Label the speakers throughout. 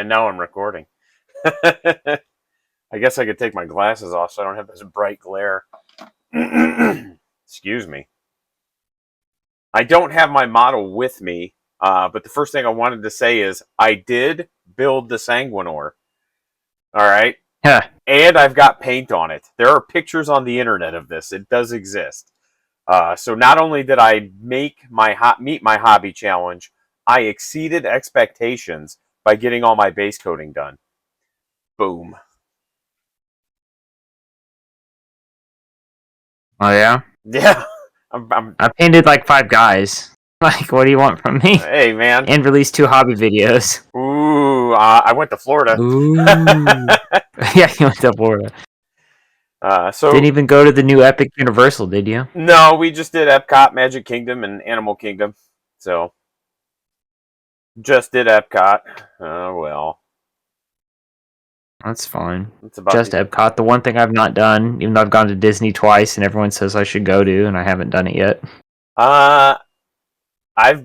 Speaker 1: now I'm recording. I guess I could take my glasses off so I don't have this bright glare. Excuse me. I don't have my model with me, but the first thing I wanted to say is I did build the Sanguinor. All right?
Speaker 2: Huh.
Speaker 1: And I've got paint on it. There are pictures on the internet of this. It does exist. So not only did I meet my hobby challenge, I exceeded expectations by getting all my base coating done. Boom.
Speaker 2: Oh yeah.
Speaker 1: Yeah.
Speaker 2: I painted like 5 guys. Like, what do you want from me?
Speaker 1: Hey, man.
Speaker 2: And released 2 hobby videos.
Speaker 1: Ooh, I went to Florida.
Speaker 2: Ooh. Yeah, you went to Florida.
Speaker 1: So
Speaker 2: Didn't even go to the new Epic Universal, did you?
Speaker 1: no, we just did Epcot, Magic Kingdom, and Animal Kingdom. So just did Epcot. Oh well.
Speaker 2: That's fine.
Speaker 1: It's about
Speaker 2: Just Epcot. The one thing I've not done, even though I've gone to Disney twice and everyone says I should go to, and I haven't done it yet.
Speaker 1: I've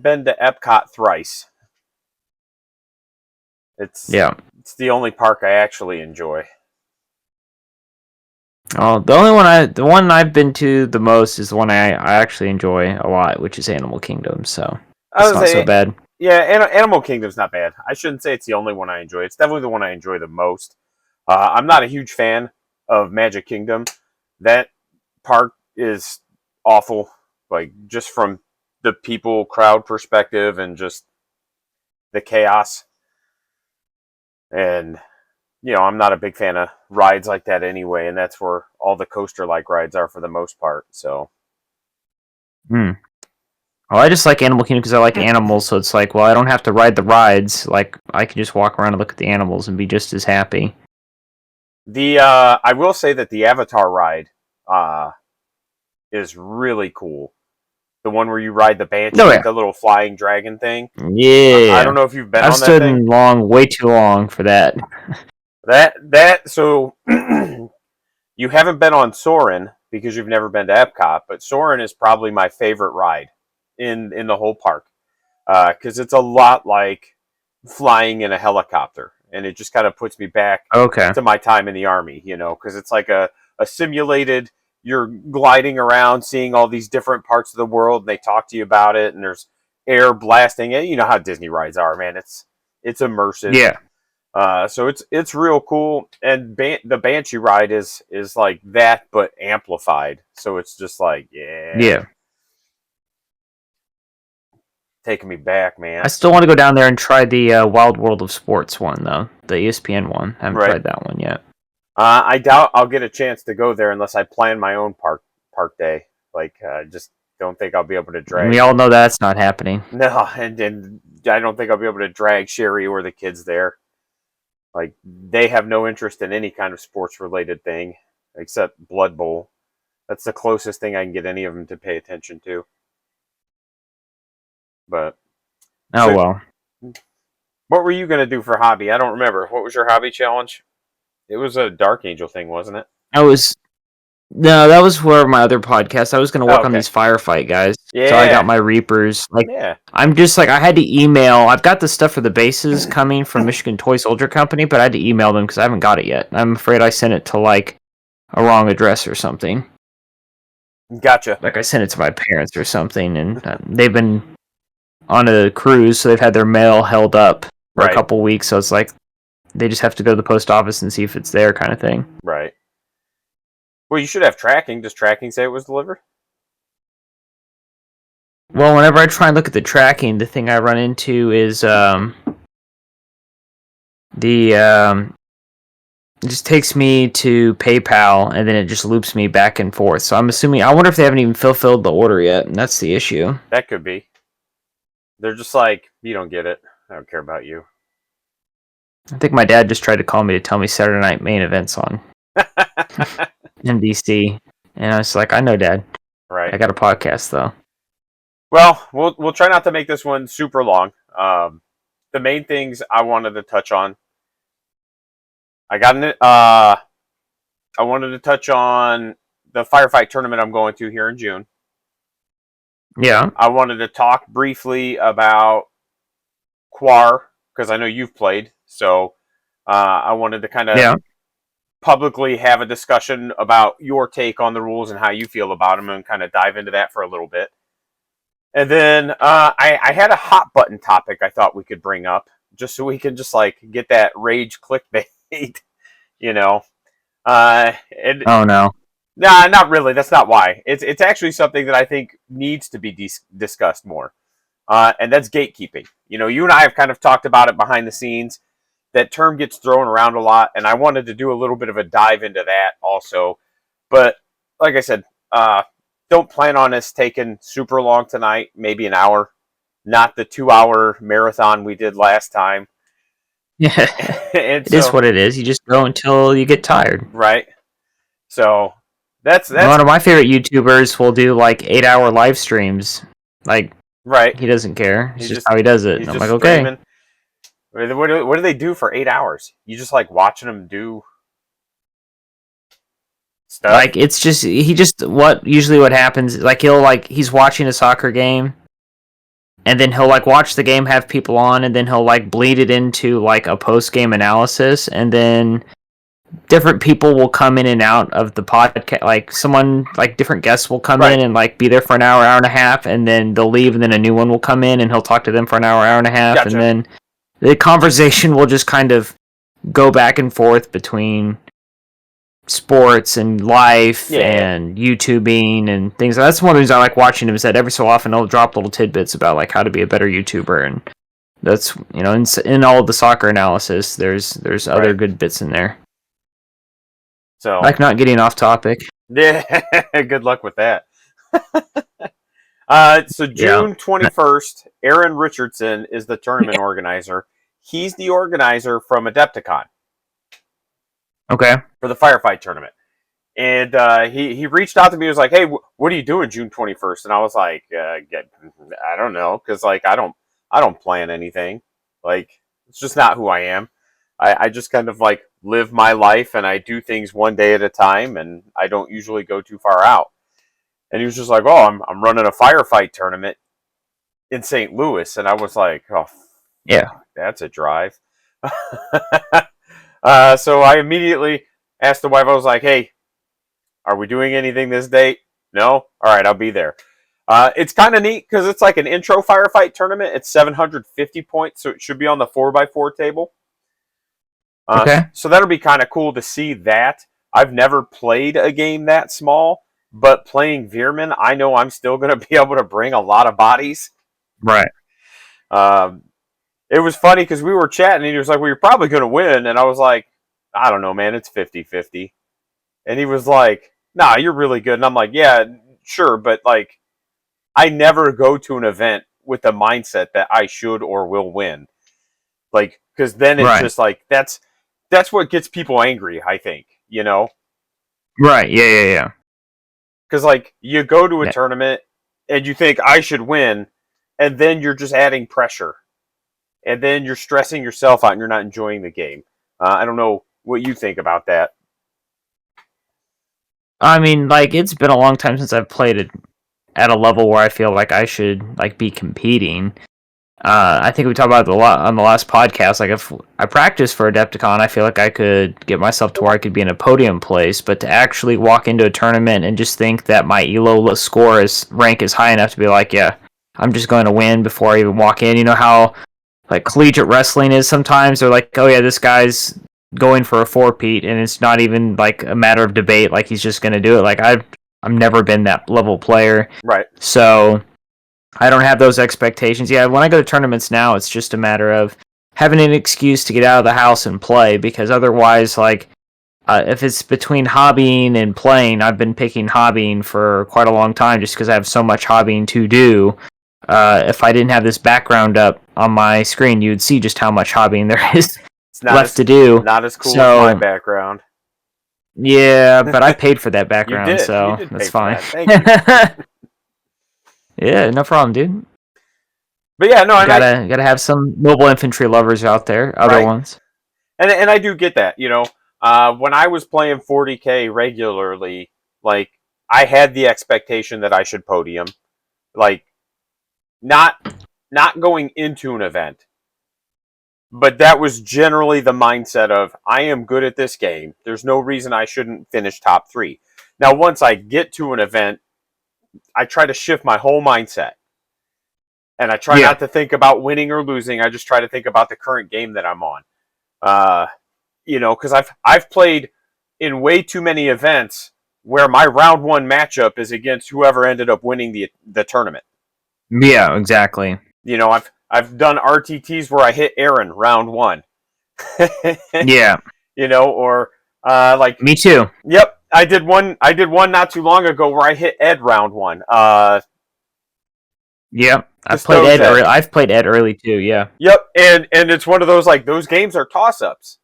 Speaker 1: been to Epcot thrice. It's the only park I actually enjoy.
Speaker 2: Oh, the one I've been to the most is the one I actually enjoy a lot, which is Animal Kingdom. So it's not so bad.
Speaker 1: Yeah, Animal Kingdom's not bad. I shouldn't say it's the only one I enjoy. It's definitely the one I enjoy the most. I'm not a huge fan of Magic Kingdom. That park is awful, like just from the people crowd perspective and just the chaos. And I'm not a big fan of rides like that anyway, and that's where all the coaster-like rides are for the most part. So,
Speaker 2: Well, I just like Animal Kingdom because I like animals. So it's like, well, I don't have to ride the rides. Like, I can just walk around and look at the animals and be just as happy.
Speaker 1: I will say that the Avatar ride is really cool. The one where you ride the Banshee, the little flying dragon thing.
Speaker 2: Yeah.
Speaker 1: I don't know if you've been on that thing.
Speaker 2: I've stood in way too long for that.
Speaker 1: So you haven't been on Soarin' because you've never been to Epcot, but Soarin' is probably my favorite ride in the whole park because it's a lot like flying in a helicopter, and it just kind of puts me back to my time in the Army, because it's like a simulated, you're gliding around, seeing all these different parts of the world, and they talk to you about it, and there's air blasting. You know how Disney rides are, man. It's immersive.
Speaker 2: Yeah.
Speaker 1: So it's real cool, and the Banshee ride is like that but amplified. So it's just like taking me back, man.
Speaker 2: I still want to go down there and try the Wild World of Sports one though, the ESPN one. I haven't tried that one yet.
Speaker 1: I doubt I'll get a chance to go there unless I plan my own park day. Like, just don't think I'll be able to drag.
Speaker 2: We all know that's not happening.
Speaker 1: No, and I don't think I'll be able to drag Sherry or the kids there. Like, they have no interest in any kind of sports-related thing except Blood Bowl. That's the closest thing I can get any of them to pay attention to. But
Speaker 2: well.
Speaker 1: What were you going to do for hobby? I don't remember. What was your hobby challenge? It was a Dark Angel thing, wasn't it?
Speaker 2: No, that was for my other podcast. I was going to work on these firefight guys.
Speaker 1: Yeah.
Speaker 2: So I got my Reapers. I'm just like, I had to email. I've got the stuff for the bases coming from Michigan Toy Soldier Company, but I had to email them because I haven't got it yet. I'm afraid I sent it to like a wrong address or something.
Speaker 1: Gotcha.
Speaker 2: Like I sent it to my parents or something, and they've been on a cruise, so they've had their mail held up for a couple weeks. So it's like they just have to go to the post office and see if it's there, kind of thing.
Speaker 1: Right. Well, you should have tracking. Does tracking say it was delivered?
Speaker 2: Well, whenever I try and look at the tracking, the thing I run into is it just takes me to PayPal, and then it just loops me back and forth. So I'm assuming, I wonder if they haven't even fulfilled the order yet, and that's the issue.
Speaker 1: That could be. They're just like, you don't get it. I don't care about you.
Speaker 2: I think my dad just tried to call me to tell me Saturday Night Main Event's on NBC, and I was like, I know, Dad.
Speaker 1: Right.
Speaker 2: I got a podcast though.
Speaker 1: Well, we'll try not to make this one super long. The main things I wanted to touch on. I wanted to touch on the firefight tournament I'm going to here in June.
Speaker 2: Yeah.
Speaker 1: I wanted to talk briefly about Quar, because I know you've played. So I wanted to kind of publicly have a discussion about your take on the rules and how you feel about them, and kind of dive into that for a little bit. And then I had a hot button topic I thought we could bring up, just so we can just like get that rage clickbait, you know.
Speaker 2: Oh no.
Speaker 1: Nah, not really. That's not why. It's actually something that I think needs to be discussed more, and that's gatekeeping. You know, you and I have kind of talked about it behind the scenes. That term gets thrown around a lot, and I wanted to do a little bit of a dive into that also. But like I said, don't plan on us taking super long tonight. Maybe an hour, not the 2 hour marathon we did last time.
Speaker 2: Yeah,
Speaker 1: And
Speaker 2: it is what it is. You just go until you get tired.
Speaker 1: Right. So that's
Speaker 2: one of my favorite YouTubers will do like 8-hour live streams. Like,
Speaker 1: right.
Speaker 2: He doesn't care. It's just how he does it.
Speaker 1: He's
Speaker 2: and I'm
Speaker 1: just
Speaker 2: like,
Speaker 1: streaming.
Speaker 2: Okay.
Speaker 1: What do they do for 8 hours? You just like watching them do stuff.
Speaker 2: Like, it's just usually what happens. Like, he's watching a soccer game, and then he'll like watch the game, have people on, and then he'll like bleed it into like a post game analysis, and then different people will come in and out of the podcast. Like someone, like different guests will come in and like be there for an hour, hour and a half, and then they'll leave, and then a new one will come in and he'll talk to them for an hour, hour and a half,
Speaker 1: Gotcha.
Speaker 2: and then the conversation will just kind of go back and forth between sports and life and YouTubing and things. That's one of the reasons I like watching him, is that every so often he'll drop little tidbits about like how to be a better YouTuber, and that's, you know, in all of the soccer analysis, there's other good bits in there. So like, not getting off topic.
Speaker 1: Yeah, good luck with that. So June 21st, Aaron Richardson is the tournament organizer. He's the organizer from Adepticon.
Speaker 2: Okay.
Speaker 1: For the firefight tournament. And he reached out to me. He was like, "Hey, what are you doing June 21st?" And I was like, "I don't know, because like I don't plan anything. Like, it's just not who I am. I just kind of like live my life, and I do things one day at a time, and I don't usually go too far out." And he was just like, "Oh, I'm running a firefight tournament in St. Louis," and I was like, "Oh,
Speaker 2: yeah,
Speaker 1: that's a drive." So I immediately asked the wife. I was like, "Hey, are we doing anything this date?" "No?" "All right, I'll be there." It's kind of neat because it's like an intro firefight tournament. It's 750 points, so it should be on the 4x4 table.
Speaker 2: Okay.
Speaker 1: So that'll be kind of cool to see that. I've never played a game that small, but playing Veerman, I know I'm still going to be able to bring a lot of bodies.
Speaker 2: Right.
Speaker 1: It was funny because we were chatting, and he was like, "Well, you're probably going to win." And I was like, "I don't know, man. It's 50-50. And he was like, "Nah, you're really good." And I'm like, "Yeah, sure, but like, I never go to an event with the mindset that I should or will win. Like, because then it's just like that's what gets people angry. I think, you know."
Speaker 2: Right. Yeah.
Speaker 1: Because like you go to a tournament and you think I should win, and then you're just adding pressure, and then you're stressing yourself out, and you're not enjoying the game. I don't know what you think about that.
Speaker 2: I mean, like, it's been a long time since I've played it at a level where I feel like I should like be competing. I think we talked about it a lot on the last podcast. Like, if I practice for Adepticon, I feel like I could get myself to where I could be in a podium place. But to actually walk into a tournament and just think that my ELO score rank is high enough to be like, yeah, I'm just going to win before I even walk in. You know how like collegiate wrestling is sometimes? They're like, oh yeah, this guy's going for a 4-peat, and it's not even like a matter of debate. Like, he's just going to do it. Like, I've never been that level player.
Speaker 1: Right.
Speaker 2: So I don't have those expectations. Yeah, when I go to tournaments now, it's just a matter of having an excuse to get out of the house and play, because otherwise, like, if it's between hobbying and playing, I've been picking hobbying for quite a long time just because I have so much hobbying to do. If I didn't have this background up on my screen, you'd see just how much hobbying there is left to do.
Speaker 1: Not as cool as my background.
Speaker 2: Yeah, but I paid for that background,
Speaker 1: you did.
Speaker 2: So
Speaker 1: you did
Speaker 2: that's
Speaker 1: pay
Speaker 2: fine.
Speaker 1: For that. Thank you.
Speaker 2: Yeah, no problem, dude.
Speaker 1: But yeah, no,
Speaker 2: you gotta have some mobile infantry lovers out there, other ones.
Speaker 1: And I do get that, you know. When I was playing 40K regularly, like, I had the expectation that I should podium. Like, not going into an event, But that was generally the mindset of, I am good at this game. There's no reason I shouldn't finish top 3. Now, once I get to an event, I try to shift my whole mindset. And I try not to think about winning or losing. I just try to think about the current game that I'm on. Because I've played in way too many events where my round 1 matchup is against whoever ended up winning the tournament.
Speaker 2: Yeah, exactly.
Speaker 1: I've done RTTs where I hit Aaron round 1.
Speaker 2: Yeah.
Speaker 1: Or like
Speaker 2: me too.
Speaker 1: Yep, I did one not too long ago where I hit Ed round 1.
Speaker 2: Yep. I've played Ed early too, yeah.
Speaker 1: Yep, and it's one of those, like, those games are toss-ups.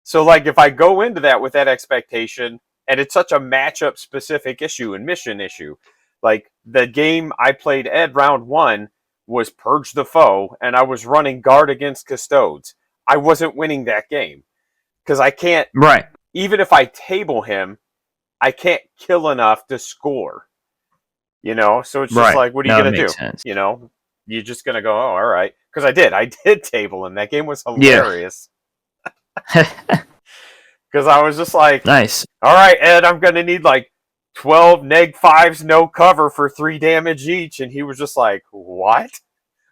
Speaker 1: So, like, if I go into that with that expectation, and it's such a matchup specific issue and mission issue, like the game I played Ed round 1 was Purge the Foe, and I was running guard against Custodes. I wasn't winning that game because I can't.
Speaker 2: Right.
Speaker 1: Even if I table him, I can't kill enough to score. So it's just like, what are you going to do?
Speaker 2: Sense.
Speaker 1: You're just going to go, oh, all right. Because I did table him. That game was hilarious. Because I was just like,
Speaker 2: nice.
Speaker 1: All right, Ed, I'm going to need like 12 neg 5s no cover for 3 damage each. And he was just like, what?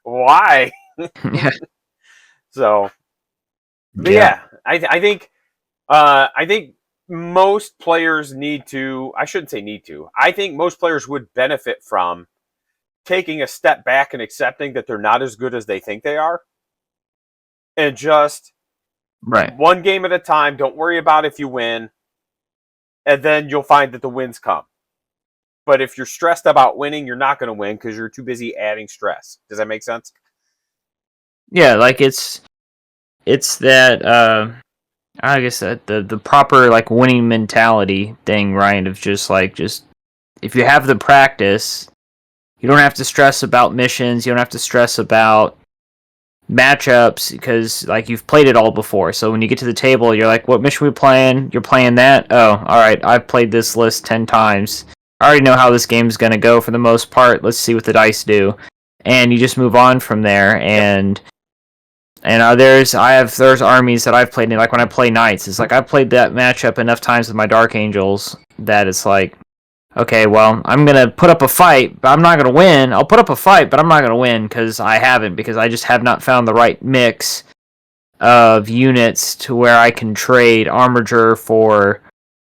Speaker 1: Why? So, but yeah, I think most players need to, I shouldn't say need to, I think most players would benefit from taking a step back and accepting that they're not as good as they think they are. And just one game at a time, don't worry about if you win. And then you'll find that the wins come. But if you're stressed about winning, you're not going to win because you're too busy adding stress. Does that make sense?
Speaker 2: Yeah, like it's that I guess that the proper like winning mentality thing, right? Of just if you have the practice, you don't have to stress about missions, you don't have to stress about matchups because like you've played it all before. So when you get to the table, you're like, what mission are we playing? You're playing that? Oh, alright, I've played this list 10 times. I already know how this game's gonna go for the most part. Let's see what the dice do. And you just move on from there. And there's armies that I've played in, like when I play knights, it's like I've played that matchup enough times with my Dark Angels that it's like, okay, well, I'm gonna put up a fight, but I'm not gonna win. I'll put up a fight, but I'm not gonna win because I just have not found the right mix of units to where I can trade armature for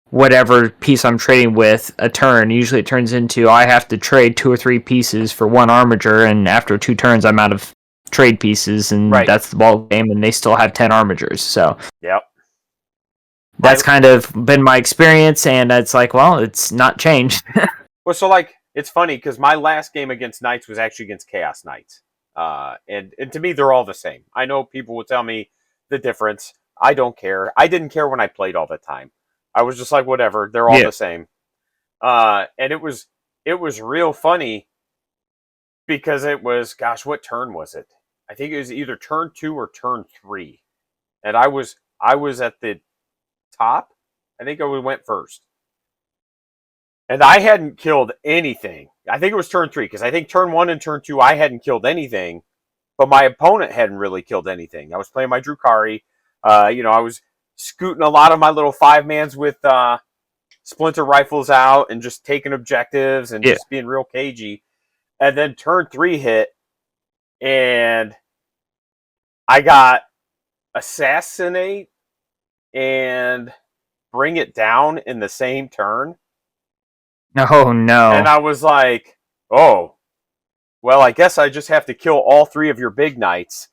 Speaker 2: whatever piece I'm trading with a turn. Usually it turns into I have to trade 2 or 3 pieces for 1 armature, and after 2 turns I'm out of trade pieces, and that's the ball game, and they still have 10 armatures. So
Speaker 1: yep,
Speaker 2: that's kind of been my experience, and it's like, well, it's not changed.
Speaker 1: Well, so like it's funny because my last game against Knights was actually against Chaos Knights, and to me they're all the same. I know people will tell me the difference. I don't care. I didn't care when I played all the time. I was just like, whatever, they're all the same. And it was real funny because it was, gosh, what turn was it? I think it was either turn 2 or turn 3, and I was at the top. I think I went first, and I hadn't killed anything. I think it was turn 3 because I think turn 1 and turn 2 I hadn't killed anything, but my opponent hadn't really killed anything. I was playing my Drukari. I was scooting a lot of my little 5-mans with splinter rifles out and just taking objectives and just being real cagey. And then turn 3 hit, and I got assassinate and bring it down in the same turn.
Speaker 2: Oh no.
Speaker 1: And I was like, oh, well, I guess I just have to kill all 3 of your big knights.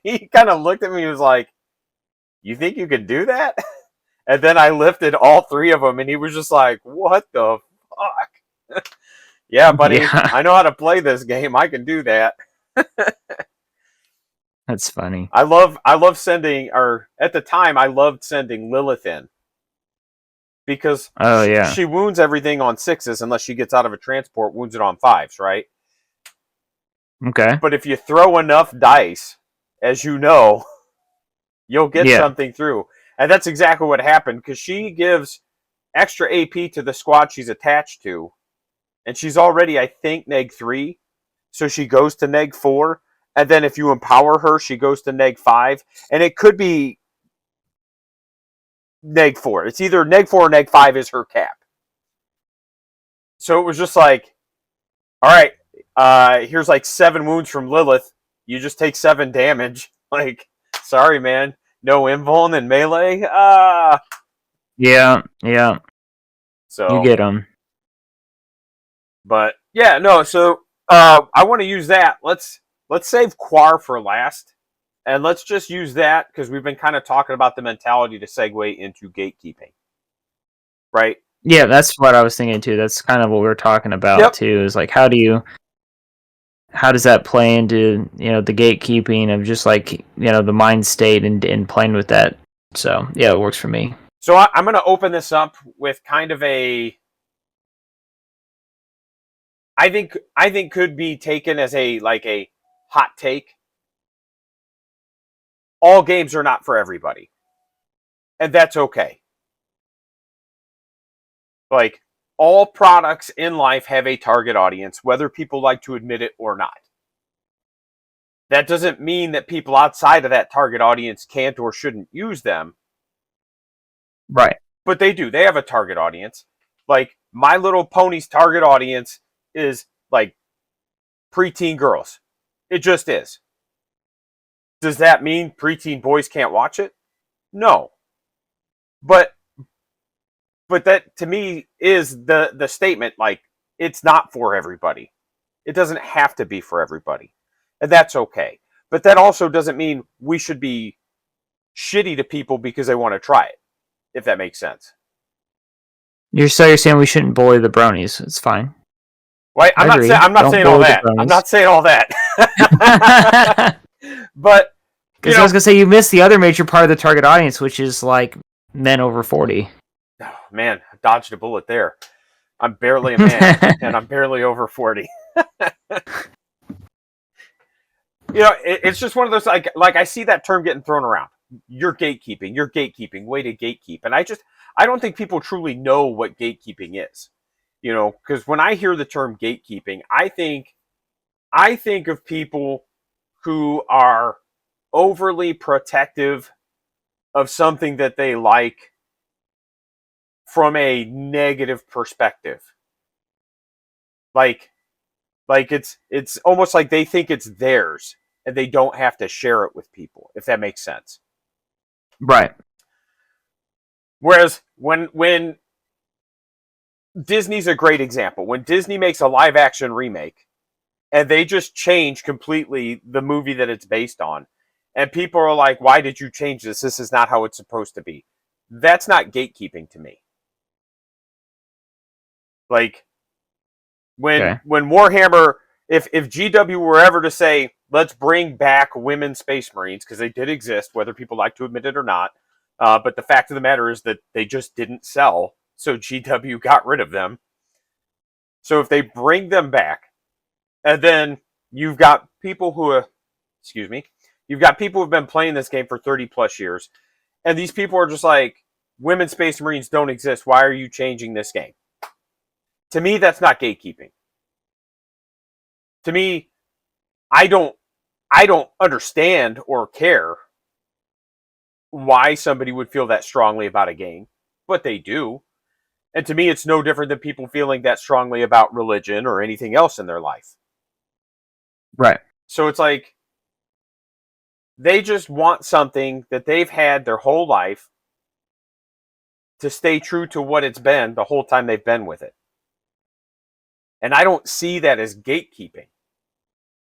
Speaker 1: He kind of looked at me and was like, you think you could do that? And then I lifted all 3 of them, and he was just like, what the fuck? Yeah, buddy, I know how to play this game. I can do that.
Speaker 2: That's funny.
Speaker 1: I love sending, or at the time, I loved sending Lilith in. Because she wounds everything on 6s unless she gets out of a transport, wounds it on 5s, right?
Speaker 2: Okay.
Speaker 1: But if you throw enough dice, as you know, you'll get something through. And that's exactly what happened, because she gives extra AP to the squad she's attached to. And she's already, I think, neg 3. So she goes to neg 4. and then if you empower her, she goes to -5, and it could be -4. It's either -4 or -5 is her cap. So it was just like, all right, here's like 7 wounds from Lilith. You just take 7 damage. Like, sorry, man. No invuln and melee.
Speaker 2: Yeah.
Speaker 1: So
Speaker 2: You get them.
Speaker 1: But yeah, no. So I want to use that. Let's save Quar for last, and let's just use that because we've been kind of talking about the mentality to segue into gatekeeping, right?
Speaker 2: Yeah, that's what I was thinking too. That's kind of what we were talking about too. Is like, how does that play into the gatekeeping of just like the mind state and playing with that? So yeah, it works for me.
Speaker 1: So I'm going to open this up with kind of a. I think could be taken as a hot take. All games are not for everybody, and that's okay. Like, all products in life have a target audience, whether people like to admit it or not. That doesn't mean that people outside of that target audience can't or shouldn't use them.
Speaker 2: Right.
Speaker 1: But they do. They have a target audience. Like, My Little Pony's target audience is like preteen girls. It just is. Does that mean preteen boys can't watch it? No. But that to me is the statement, like, it's not for everybody. It doesn't have to be for everybody. And that's okay. But that also doesn't mean we should be shitty to people because they want to try it, if that makes sense.
Speaker 2: You're saying we shouldn't bully the bronies. It's fine.
Speaker 1: Well, I'm not saying all that. I'm not saying all that. But
Speaker 2: because I was gonna say you missed the other major part of the target audience, which is like men over 40.
Speaker 1: Oh, man, I dodged a bullet there. I'm barely a man, and I'm barely over 40. It's just one of those, like I see that term getting thrown around. You're gatekeeping, way to gatekeep. And I don't think people truly know what gatekeeping is. Because when I hear the term gatekeeping, I think of people who are overly protective of something that they like from a negative perspective. Like it's almost like they think it's theirs and they don't have to share it with people, if that makes sense.
Speaker 2: Right.
Speaker 1: Whereas when Disney's a great example. When Disney makes a live action remake and they just change completely the movie that it's based on, and people are like, why did you change this? This is not how it's supposed to be. That's not gatekeeping to me. Like, when Warhammer, if GW were ever to say, let's bring back women Space Marines, because they did exist, whether people like to admit it or not, but the fact of the matter is that they just didn't sell, so GW got rid of them. So if they bring them back, and then you've got people who've been playing this game for 30 plus years, and these people are just like, women Space Marines don't exist, why are you changing this game? To me, that's not gatekeeping. To me, I don't understand or care why somebody would feel that strongly about a game, but they do. And to me, it's no different than people feeling that strongly about religion or anything else in their life.
Speaker 2: Right.
Speaker 1: So it's like, they just want something that they've had their whole life to stay true to what it's been the whole time they've been with it. And I don't see that as gatekeeping.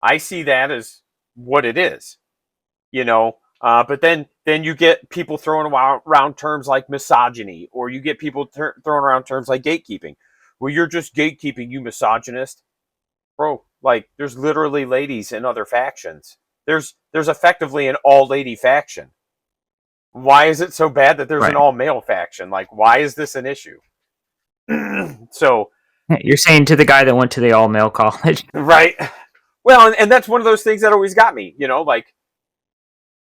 Speaker 1: I see that as what it is, But then you get people throwing around terms like misogyny, or you get people throwing around terms like gatekeeping. Well, you're just gatekeeping, you misogynist. Bro, like, there's literally ladies in other factions. There's effectively an all-lady faction. Why is it so bad that there's an all-male faction? Like, why is this an issue? So
Speaker 2: you're saying to the guy that went to the all-male college.
Speaker 1: Right. Well, and that's one of those things that always got me, like,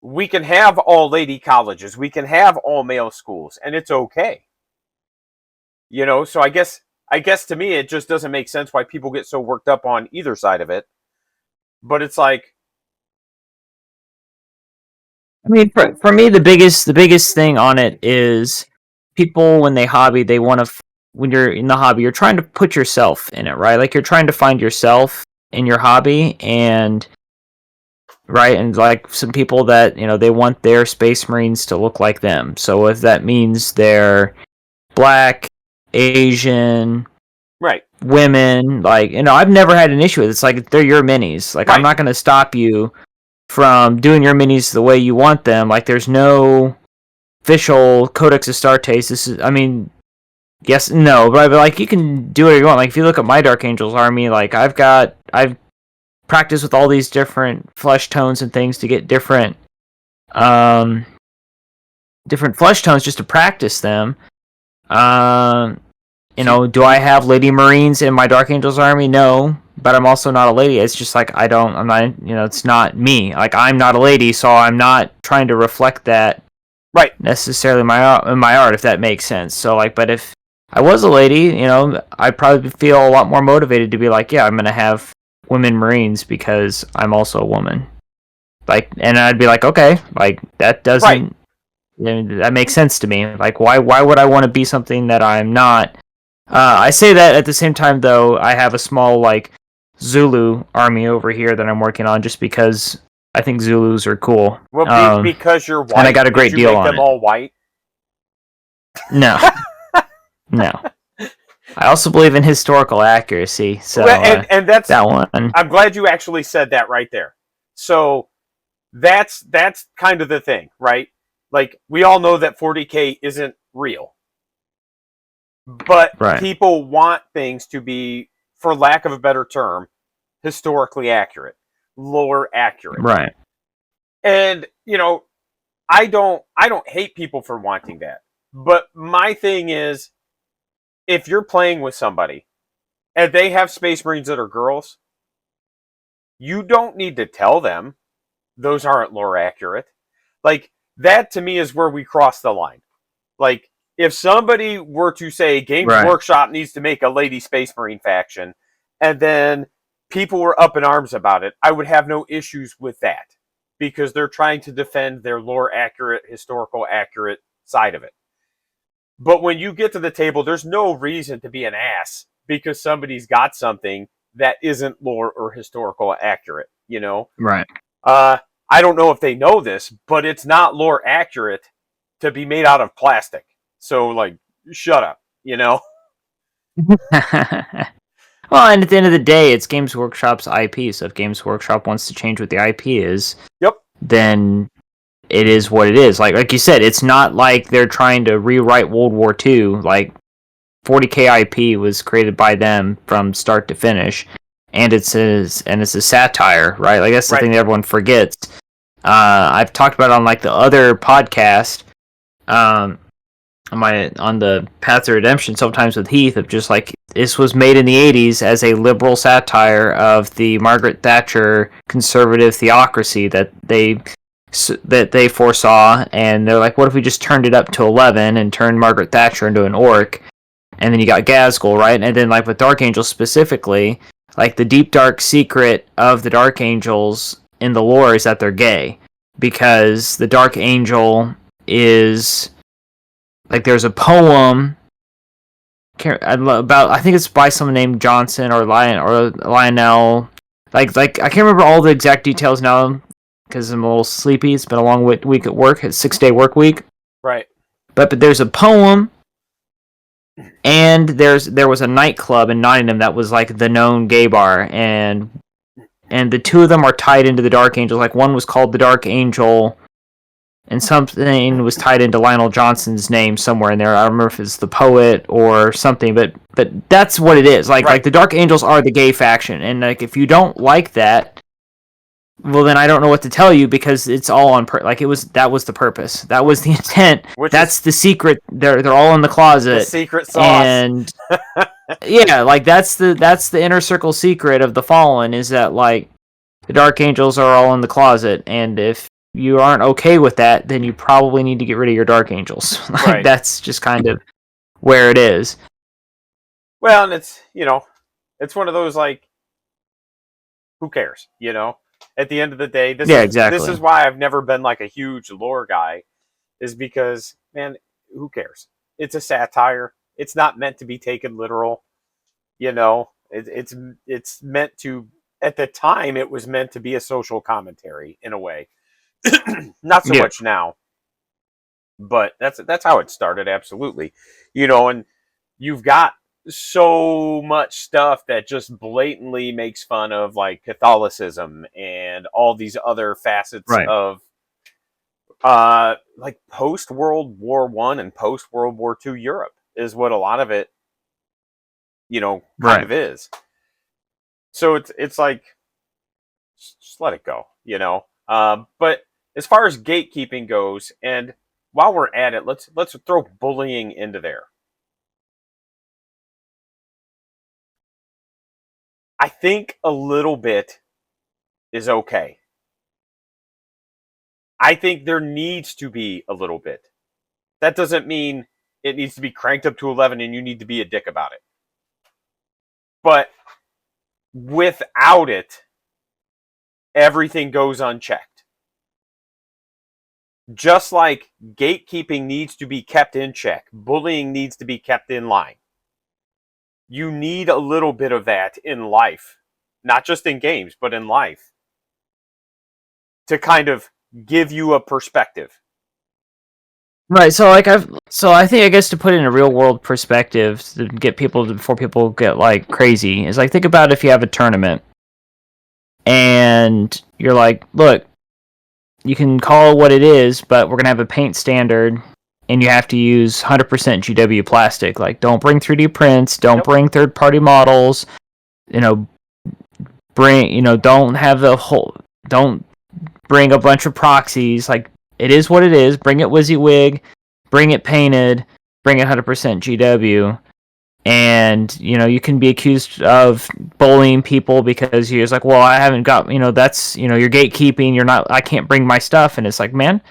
Speaker 1: we can have all-lady colleges, we can have all-male schools, and it's okay. So I guess to me, it just doesn't make sense why people get so worked up on either side of it. But it's like,
Speaker 2: I mean, for me, the biggest thing on it is people when they hobby, they want to. When you're in the hobby, you're trying to put yourself in it, right? Like you're trying to find yourself in your hobby, and right, and like some people that they want their Space Marines to look like them. So if that means they're black, Asian,
Speaker 1: Right.
Speaker 2: women, like I've never had an issue with it. It's like they're your minis. Like I'm
Speaker 1: Right.
Speaker 2: not going to stop you from doing your minis the way you want them. Like there's no official Codex Astartes. This is, I mean, yes, no, but like you can do whatever you want. Like if you look at my Dark Angels army, like I've practiced with all these different flesh tones and things to get um different flesh tones just to practice them. Do I have Lady Marines in my Dark Angels army? No, but I'm also not a lady. It's just like I'm not, it's not me. Like I'm not a lady, so I'm not trying to reflect that
Speaker 1: Right.
Speaker 2: necessarily in my art, if that makes sense. So like, but if I was a lady, I'd probably feel a lot more motivated to be like, yeah, I'm gonna have women Marines because I'm also a woman. Like, and I'd be like, okay, like that doesn't, that makes sense to me. Like, why would I want to be something that I'm not? I say that at the same time, though, I have a small like Zulu army over here that I'm working on, just because I think Zulus are cool.
Speaker 1: Well, because you're white,
Speaker 2: and I got a great
Speaker 1: did you
Speaker 2: deal
Speaker 1: make
Speaker 2: on
Speaker 1: them
Speaker 2: it.
Speaker 1: all white?
Speaker 2: No, no. I also believe in historical accuracy, so
Speaker 1: and that's
Speaker 2: that one.
Speaker 1: I'm glad you actually said that right there. So that's kind of the thing, right? Like we all know that 40K isn't real. But
Speaker 2: Right.
Speaker 1: people want things to be, for lack of a better term, historically accurate, lore accurate.
Speaker 2: Right.
Speaker 1: And, I don't hate people for wanting that. But my thing is, if you're playing with somebody and they have Space Marines that are girls, you don't need to tell them those aren't lore accurate. Like, that to me is where we cross the line. Like, if somebody were to say Games Workshop needs to make a Lady Space Marine faction, and then people were up in arms about it, I would have no issues with that, because they're trying to defend their lore accurate, historical accurate side of it. But when you get to the table, there's no reason to be an ass because somebody's got something that isn't lore or historical accurate,
Speaker 2: Right.
Speaker 1: I don't know if they know this, but it's not lore accurate to be made out of plastic. So, like, shut up,
Speaker 2: Well, and at the end of the day, it's Games Workshop's IP. So if Games Workshop wants to change what the IP is,
Speaker 1: yep,
Speaker 2: then it is what it is. Like you said, it's not like they're trying to rewrite World War II. Like 40K IP was created by them from start to finish, and it's a satire, right? Like that's the thing that everyone forgets. I've talked about it on like the other podcast, on the Path to Redemption, sometimes with Heath, of just like this was made in the 80s as a liberal satire of the Margaret Thatcher conservative theocracy that they foresaw, and they're like, what if we just turned it up to 11 and turned Margaret Thatcher into an orc? And then you got Gazgul, right? And then like with Dark Angels specifically, like the deep dark secret of the Dark Angels in the lore is that they're gay, because the Dark Angel is like, there's a poem about, I think it's by someone named Johnson or Lionel. Like I can't remember all the exact details now because I'm a little sleepy. It's been a long week at work. It's 6-day work week.
Speaker 1: Right.
Speaker 2: But there's a poem, and there was a nightclub in Nottingham that was like the known gay bar, and the two of them are tied into the Dark Angels. Like one was called the Dark Angel, and something was tied into Lionel Johnson's name somewhere in there. I don't remember if it's the poet or something, but that's what it is. Like the Dark Angels are the gay faction, and like if you don't like that, well then I don't know what to tell you, because it's all on that was the purpose. That was the intent. That's the secret. They're all in the closet.
Speaker 1: The secret sauce.
Speaker 2: And yeah, like that's the inner circle secret of the Fallen, is that like the Dark Angels are all in the closet, and if you aren't okay with that, then you probably need to get rid of your Dark Angels. Like that's just kind of where it is.
Speaker 1: Well, and it's it's one of those like, who cares, At the end of the day, this
Speaker 2: exactly.
Speaker 1: is why I've never been like a huge lore guy, is because, man, who cares? It's a satire. It's not meant to be taken literal. You know, it's meant to. At the time, it was meant to be a social commentary in a way. Not so
Speaker 2: Yeah.
Speaker 1: much now, but that's how it started. Absolutely, you know, and you've got so much stuff that just blatantly makes fun of like Catholicism and all these other facets
Speaker 2: Right.
Speaker 1: of like post World War I and post World War II Europe is what a lot of it, you know, kind
Speaker 2: Right.
Speaker 1: of is. So it's like just let it go, you know. But as far as gatekeeping goes, and while we're at it, let's throw bullying into there. I think a little bit is okay. I think there needs to be a little bit. That doesn't mean it needs to be cranked up to 11 and you need to be a dick about it. But without it, everything goes unchecked. Just like gatekeeping needs to be kept in check, bullying needs to be kept in line. You need a little bit of that in life, not just in games, but in life, to kind of give you a perspective.
Speaker 2: Right. So I think I guess to put it in a real world perspective to get people before people get like crazy is like think about if you have a tournament and you're like, look, you can call it what it is, but we're gonna have a paint standard and you have to use 100% GW plastic. Like, don't bring 3D prints, don't
Speaker 1: Nope.
Speaker 2: bring third party models, you know, don't bring a bunch of proxies. Like, it is what it is. Bring it WYSIWYG, bring it painted, bring it 100% GW. And, you know, you can be accused of bullying people because you're just like, well, I haven't got, you know, that's, you know, you're gatekeeping, I can't bring my stuff. And it's like, man,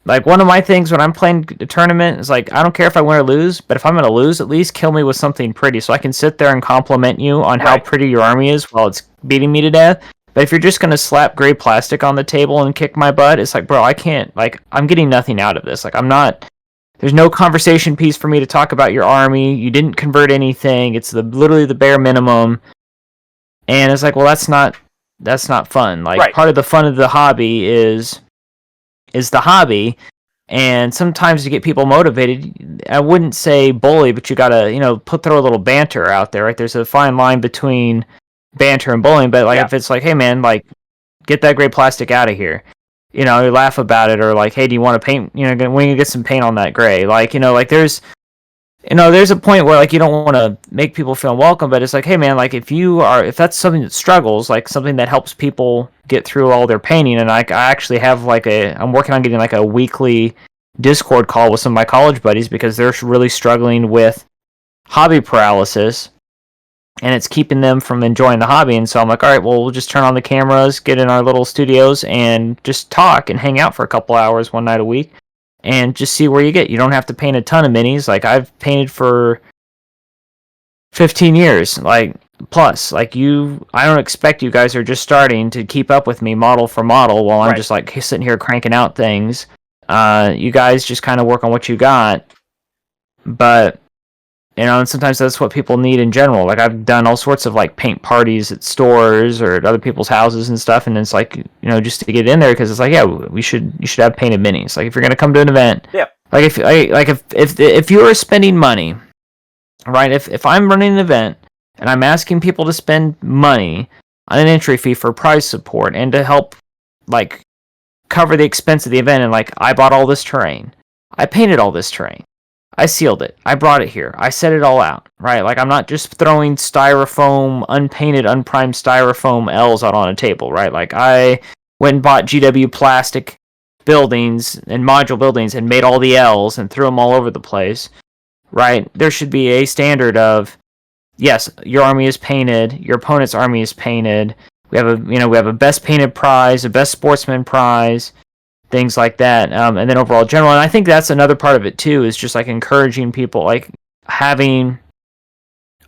Speaker 2: like one of my things when I'm playing a tournament is like, I don't care if I win or lose, but if I'm going to lose, at least kill me with something pretty so I can sit there and compliment you on how
Speaker 1: Right.
Speaker 2: pretty your army is while it's beating me to death. But if you're just going to slap gray plastic on the table and kick my butt, it's like, bro, I can't, like, I'm getting nothing out of this. Like, there's no conversation piece for me to talk about your army. You didn't convert anything. It's literally the bare minimum. And it's like, well, that's not fun. Like,
Speaker 1: Right.
Speaker 2: part of the fun of the hobby is the hobby. And sometimes to get people motivated, I wouldn't say bully, but you gotta, you know, throw a little banter out there, right? There's a fine line between banter and bullying, but like if it's like, hey man, like get that gray plastic out of here, you know, you laugh about it, or like, hey, do you want to paint? You know, when you get some paint on that gray, like, you know, like there's a point where like you don't want to make people feel welcome, but it's like, hey man, like if that's something that struggles, like something that helps people get through all their painting, and like I actually have I'm working on getting like a weekly Discord call with some of my college buddies because they're really struggling with hobby paralysis and it's keeping them from enjoying the hobby. And so I'm like, all right, well, we'll just turn on the cameras, get in our little studios and just talk and hang out for a couple hours one night a week and just see where you get. You don't have to paint a ton of minis. Like I've painted for 15 years, like plus, like I don't expect you guys are just starting to keep up with me model for model while I'm just like sitting here cranking out things. You guys just kind of work on what you got, but you know, and sometimes that's what people need in general. Like I've done all sorts of like paint parties at stores or at other people's houses and stuff, and it's like, you know, just to get in there because it's like, yeah, you should have painted minis. Like if you're gonna come to an event, like if you are spending money, right? If I'm running an event and I'm asking people to spend money on an entry fee for prize support and to help like cover the expense of the event, and like I bought all this terrain, I painted all this terrain, I sealed it, I brought it here, I set it all out, right? Like I'm not just throwing styrofoam, unpainted, unprimed styrofoam L's out on a table, right? Like I went and bought GW plastic buildings and module buildings and made all the L's and threw them all over the place, right? There should be a standard of, yes, your army is painted, your opponent's army is painted. We have a best painted prize, a best sportsman prize, things like that, and then overall general. And I think that's another part of it too, is just like encouraging people, like having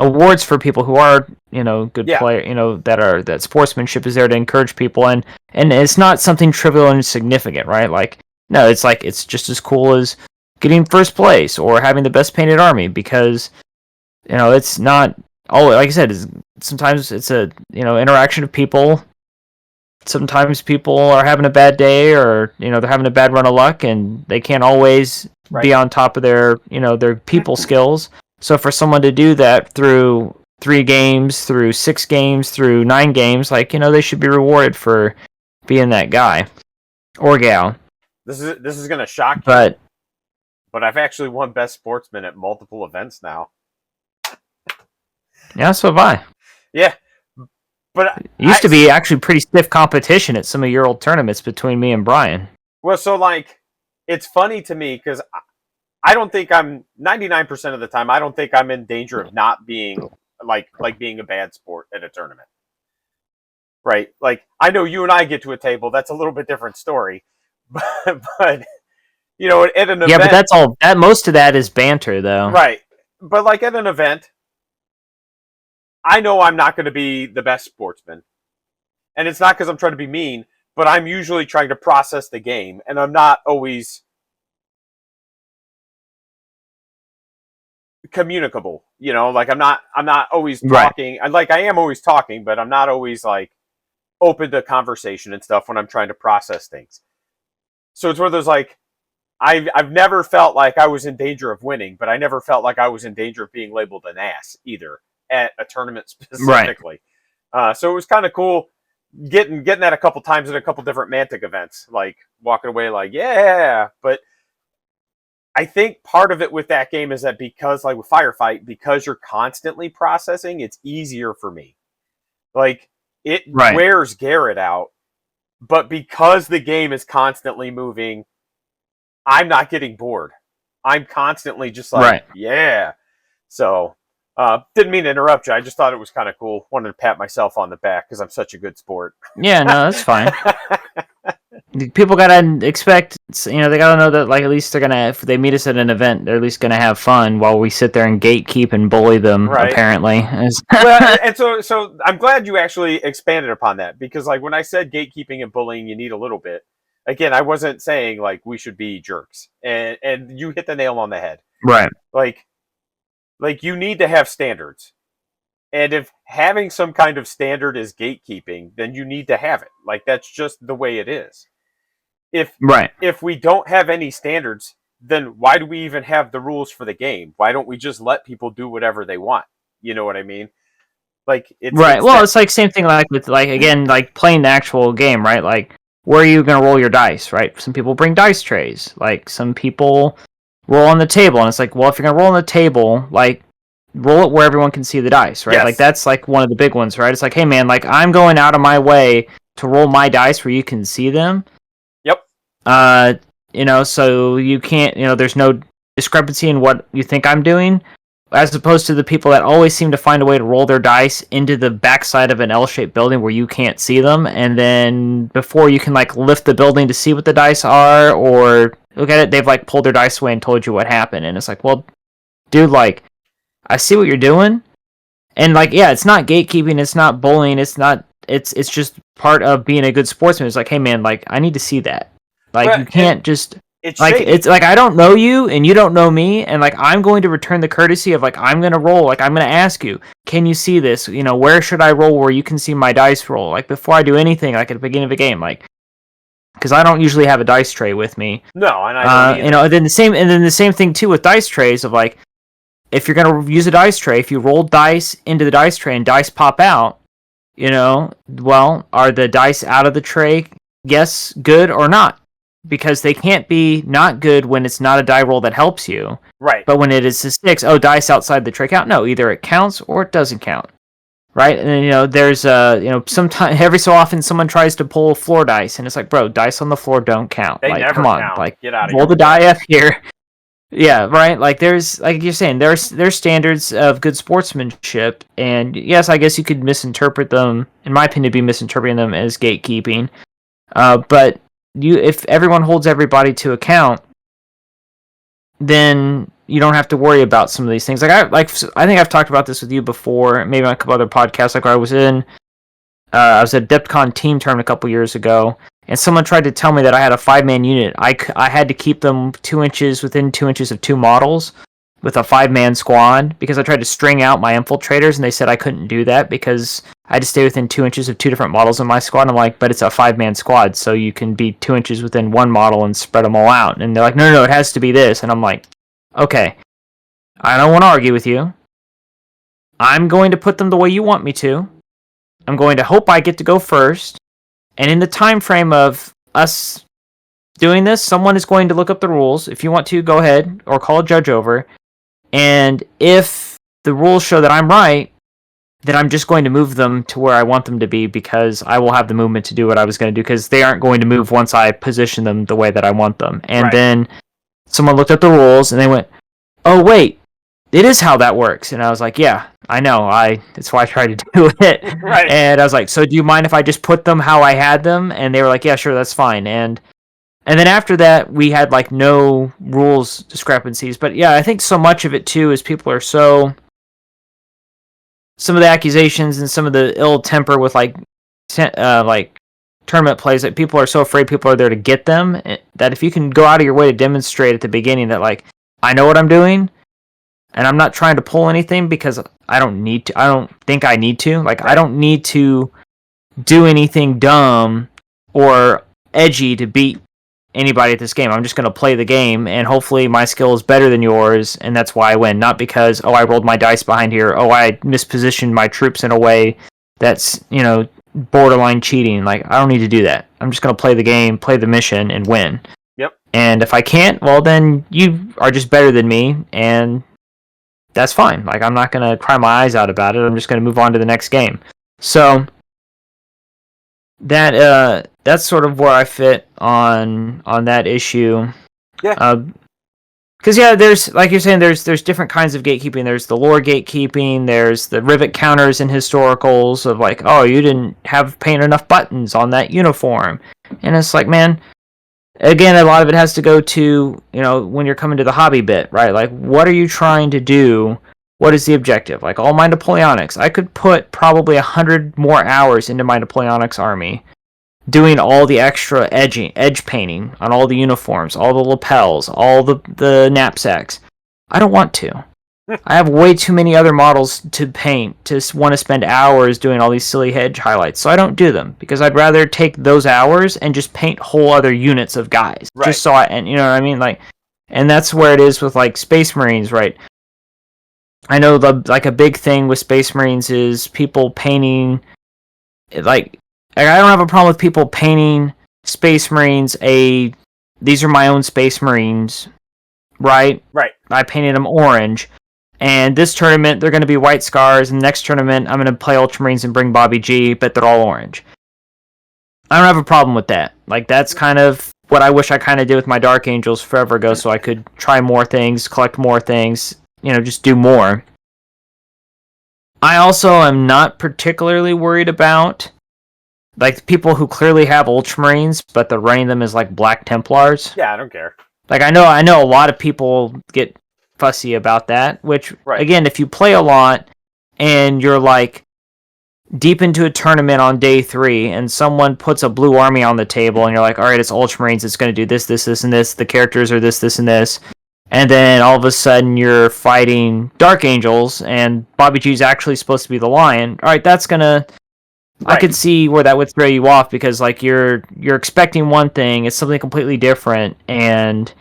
Speaker 2: awards for people who are, good
Speaker 1: Yeah.
Speaker 2: player, that sportsmanship is there to encourage people, and it's not something trivial and insignificant, right? Like, no, it's like it's just as cool as getting first place or having the best painted army, because it's not like I said, sometimes it's a interaction of people. Sometimes people are having a bad day, or they're having a bad run of luck, and they can't always be on top of their their people skills. So for someone to do that through 3 games, through 6 games, through 9 games, like they should be rewarded for being that guy or gal.
Speaker 1: This is gonna shock you, but I've actually won best sportsman at multiple events now.
Speaker 2: Yeah, so have I.
Speaker 1: Yeah. But
Speaker 2: it used to be actually pretty stiff competition at some of your old tournaments between me and Brian.
Speaker 1: Well, so like, it's funny to me because I don't think I'm 99% of the time. I don't think I'm in danger of not being like being a bad sport at a tournament, right? Like, I know you and I get to a table. That's a little bit different story, but at an event,
Speaker 2: yeah, but that's all. That most of that is banter, though,
Speaker 1: right? But like at an event, I know I'm not going to be the best sportsman. And it's not because I'm trying to be mean, but I'm usually trying to process the game, and I'm not always communicable. Like I'm not always talking. Right. Like, I am always talking, but I'm not always like open to conversation and stuff when I'm trying to process things. So it's one of those, like, I've never felt like I was in danger of winning, but I never felt like I was in danger of being labeled an ass either at a tournament specifically. Right. So it was kind of cool getting that a couple times at a couple different Mantic events, like walking away like, yeah. But I think part of it with that game is that because, like with Firefight, because you're constantly processing, it's easier for me. Like, it wears Garrett out, but because the game is constantly moving, I'm not getting bored. I'm constantly just like, yeah. So didn't mean to interrupt you. I just thought it was kind of cool. Wanted to pat myself on the back because I'm such a good sport.
Speaker 2: Yeah, no, that's fine. People gotta expect, they gotta know that, like, at least they're gonna, if they meet us at an event, they're at least gonna have fun while we sit there and gatekeep and bully them. Right. Apparently.
Speaker 1: Well, and so I'm glad you actually expanded upon that, because like when I said gatekeeping and bullying, you need a little bit. Again, I wasn't saying like we should be jerks, and you hit the nail on the head.
Speaker 2: Right.
Speaker 1: Like you need to have standards. And if having some kind of standard is gatekeeping, then you need to have it. Like, that's just the way it is. If we don't have any standards, then why do we even have the rules for the game? Why don't we just let people do whatever they want? You know what I mean? Like, it's
Speaker 2: it's like same thing like with, like, again, like playing the actual game, right? Like, where are you gonna roll your dice, right? Some people bring dice trays. Like, some people roll on the table, and it's like, well, if you're gonna roll on the table, like, roll it where everyone can see the dice, right? Yes. Like, that's like one of the big ones, right? It's like, hey man, like, I'm going out of my way to roll my dice where you can see them.
Speaker 1: Yep.
Speaker 2: So you can't, there's no discrepancy in what you think I'm doing, as opposed to the people that always seem to find a way to roll their dice into the backside of an L-shaped building where you can't see them, and then before you can, like, lift the building to see what the dice are or look at it, they've, like, pulled their dice away and told you what happened. And it's like, well, dude, like, I see what you're doing, and, like, yeah, it's not gatekeeping, it's not bullying, it's just part of being a good sportsman. It's like, hey man, like, I need to see that. Like, you can't just, it's like, I don't know you and you don't know me, and, like, I'm going to return the courtesy of, like, I'm going to roll, like, I'm going to ask you, can you see this? Where should I roll where you can see my dice roll? Like, before I do anything, like, at the beginning of a game, like, because I don't usually have a dice tray with me.
Speaker 1: No, and I don't either.
Speaker 2: And then the same thing too with dice trays of, like, if you're going to use a dice tray, if you roll dice into the dice tray and dice pop out, well, are the dice out of the tray, yes, good or not? Because they can't be not good when it's not a die roll that helps you.
Speaker 1: Right.
Speaker 2: But when it is a 6, dice outside the tray count. No, either it counts or it doesn't count. Right? And then, there's, sometimes, every so often someone tries to pull floor dice, and it's like, bro, dice on the floor don't count.
Speaker 1: They
Speaker 2: like,
Speaker 1: never
Speaker 2: come on,
Speaker 1: count.
Speaker 2: like,
Speaker 1: get out of
Speaker 2: roll
Speaker 1: here.
Speaker 2: the die up here. Yeah, right. Like, there's, like you're saying, there's standards of good sportsmanship, and yes, I guess you could misinterpret them. In my opinion, be misinterpreting them as gatekeeping. But if everyone holds everybody to account, then you don't have to worry about some of these things. I think I've talked about this with you before, maybe on a couple other podcasts. Like I was at DEPCON team tournament a couple years ago, and someone tried to tell me that I had a 5-man unit. I had to keep them within 2 inches of 2 models with a 5-man squad because I tried to string out my infiltrators, and they said I couldn't do that because I had to stay within 2 inches of 2 different models in my squad. And I'm like, but it's a 5-man squad, so you can be 2 inches within one model and spread them all out. And they're like, no, it has to be this. And I'm like, okay, I don't want to argue with you. I'm going to put them the way you want me to. I'm going to hope I get to go first. And in the time frame of us doing this, someone is going to look up the rules. If you want to, go ahead or call a judge over. And if the rules show that I'm right, then I'm just going to move them to where I want them to be because I will have the movement to do what I was going to do because they aren't going to move once I position them the way that I want them. And then someone looked up the rules and they went, oh, wait, it is how that works. And I was like, yeah, I know. That's why I tried to do it.
Speaker 1: Right.
Speaker 2: And I was like, so do you mind if I just put them how I had them? And they were like, yeah, sure, that's fine. And then after that, we had like no rules discrepancies. But yeah, I think so much of it too is people are some of the accusations and some of the ill temper with like tournament plays that people are so afraid people are there to get them that if you can go out of your way to demonstrate at the beginning that like I know what I'm doing and I'm not trying to pull anything because I don't need to. I don't think I need to. Like I don't need to do anything dumb or edgy to beat anybody at this game. I'm just going to play the game, and hopefully my skill is better than yours, and that's why I win. Not because, I rolled my dice behind here. I mispositioned my troops in a way that's, borderline cheating. Like, I don't need to do that. I'm just going to play the game, play the mission, and win.
Speaker 1: Yep.
Speaker 2: And if I can't, well, then you are just better than me, and that's fine. Like, I'm not going to cry my eyes out about it. I'm just going to move on to the next game. So that's sort of where I fit on that issue.
Speaker 1: Yeah.
Speaker 2: Because there's like you're saying, there's different kinds of gatekeeping. There's the lore gatekeeping. There's the rivet counters and historicals of like, oh, you didn't have paint enough buttons on that uniform, and it's like, man, again, a lot of it has to go to when you're coming to the hobby bit, right? Like, what are you trying to do? What is the objective? Like all my Napoleonics, I could put probably 100 more hours into my Napoleonics army, doing all the extra edge painting on all the uniforms, all the lapels, all the knapsacks. I don't want to. I have way too many other models to paint to want to spend hours doing all these silly edge highlights, so I don't do them because I'd rather take those hours and just paint whole other units of guys, just so and you know what I mean, like, and that's where it is with like Space Marines, right? I know a big thing with Space Marines is people painting like. I don't have a problem with people painting Space Marines these are my own Space Marines, right?
Speaker 1: Right.
Speaker 2: I painted them orange. And this tournament, they're going to be white scars. And the next tournament, I'm going to play Ultramarines and bring Bobby G, but they're all orange. I don't have a problem with that. Like, that's kind of what I wish I kind of did with my Dark Angels forever ago, so I could try more things, collect more things, just do more. I also am not particularly worried about like people who clearly have Ultramarines, but they're running them as like Black Templars.
Speaker 1: Yeah, I don't care.
Speaker 2: Like I know a lot of people get fussy about that, which again, if you play a lot and you're like deep into a tournament on day 3 and someone puts a blue army on the table and you're like, all right, it's Ultramarines, it's going to do this, this, this, and this, the characters are this, this, and this, and then all of a sudden you're fighting Dark Angels and Bobby G's actually supposed to be the Lion, all right, that's going to... I could see where that would throw you off because like you're expecting one thing, it's something completely different, and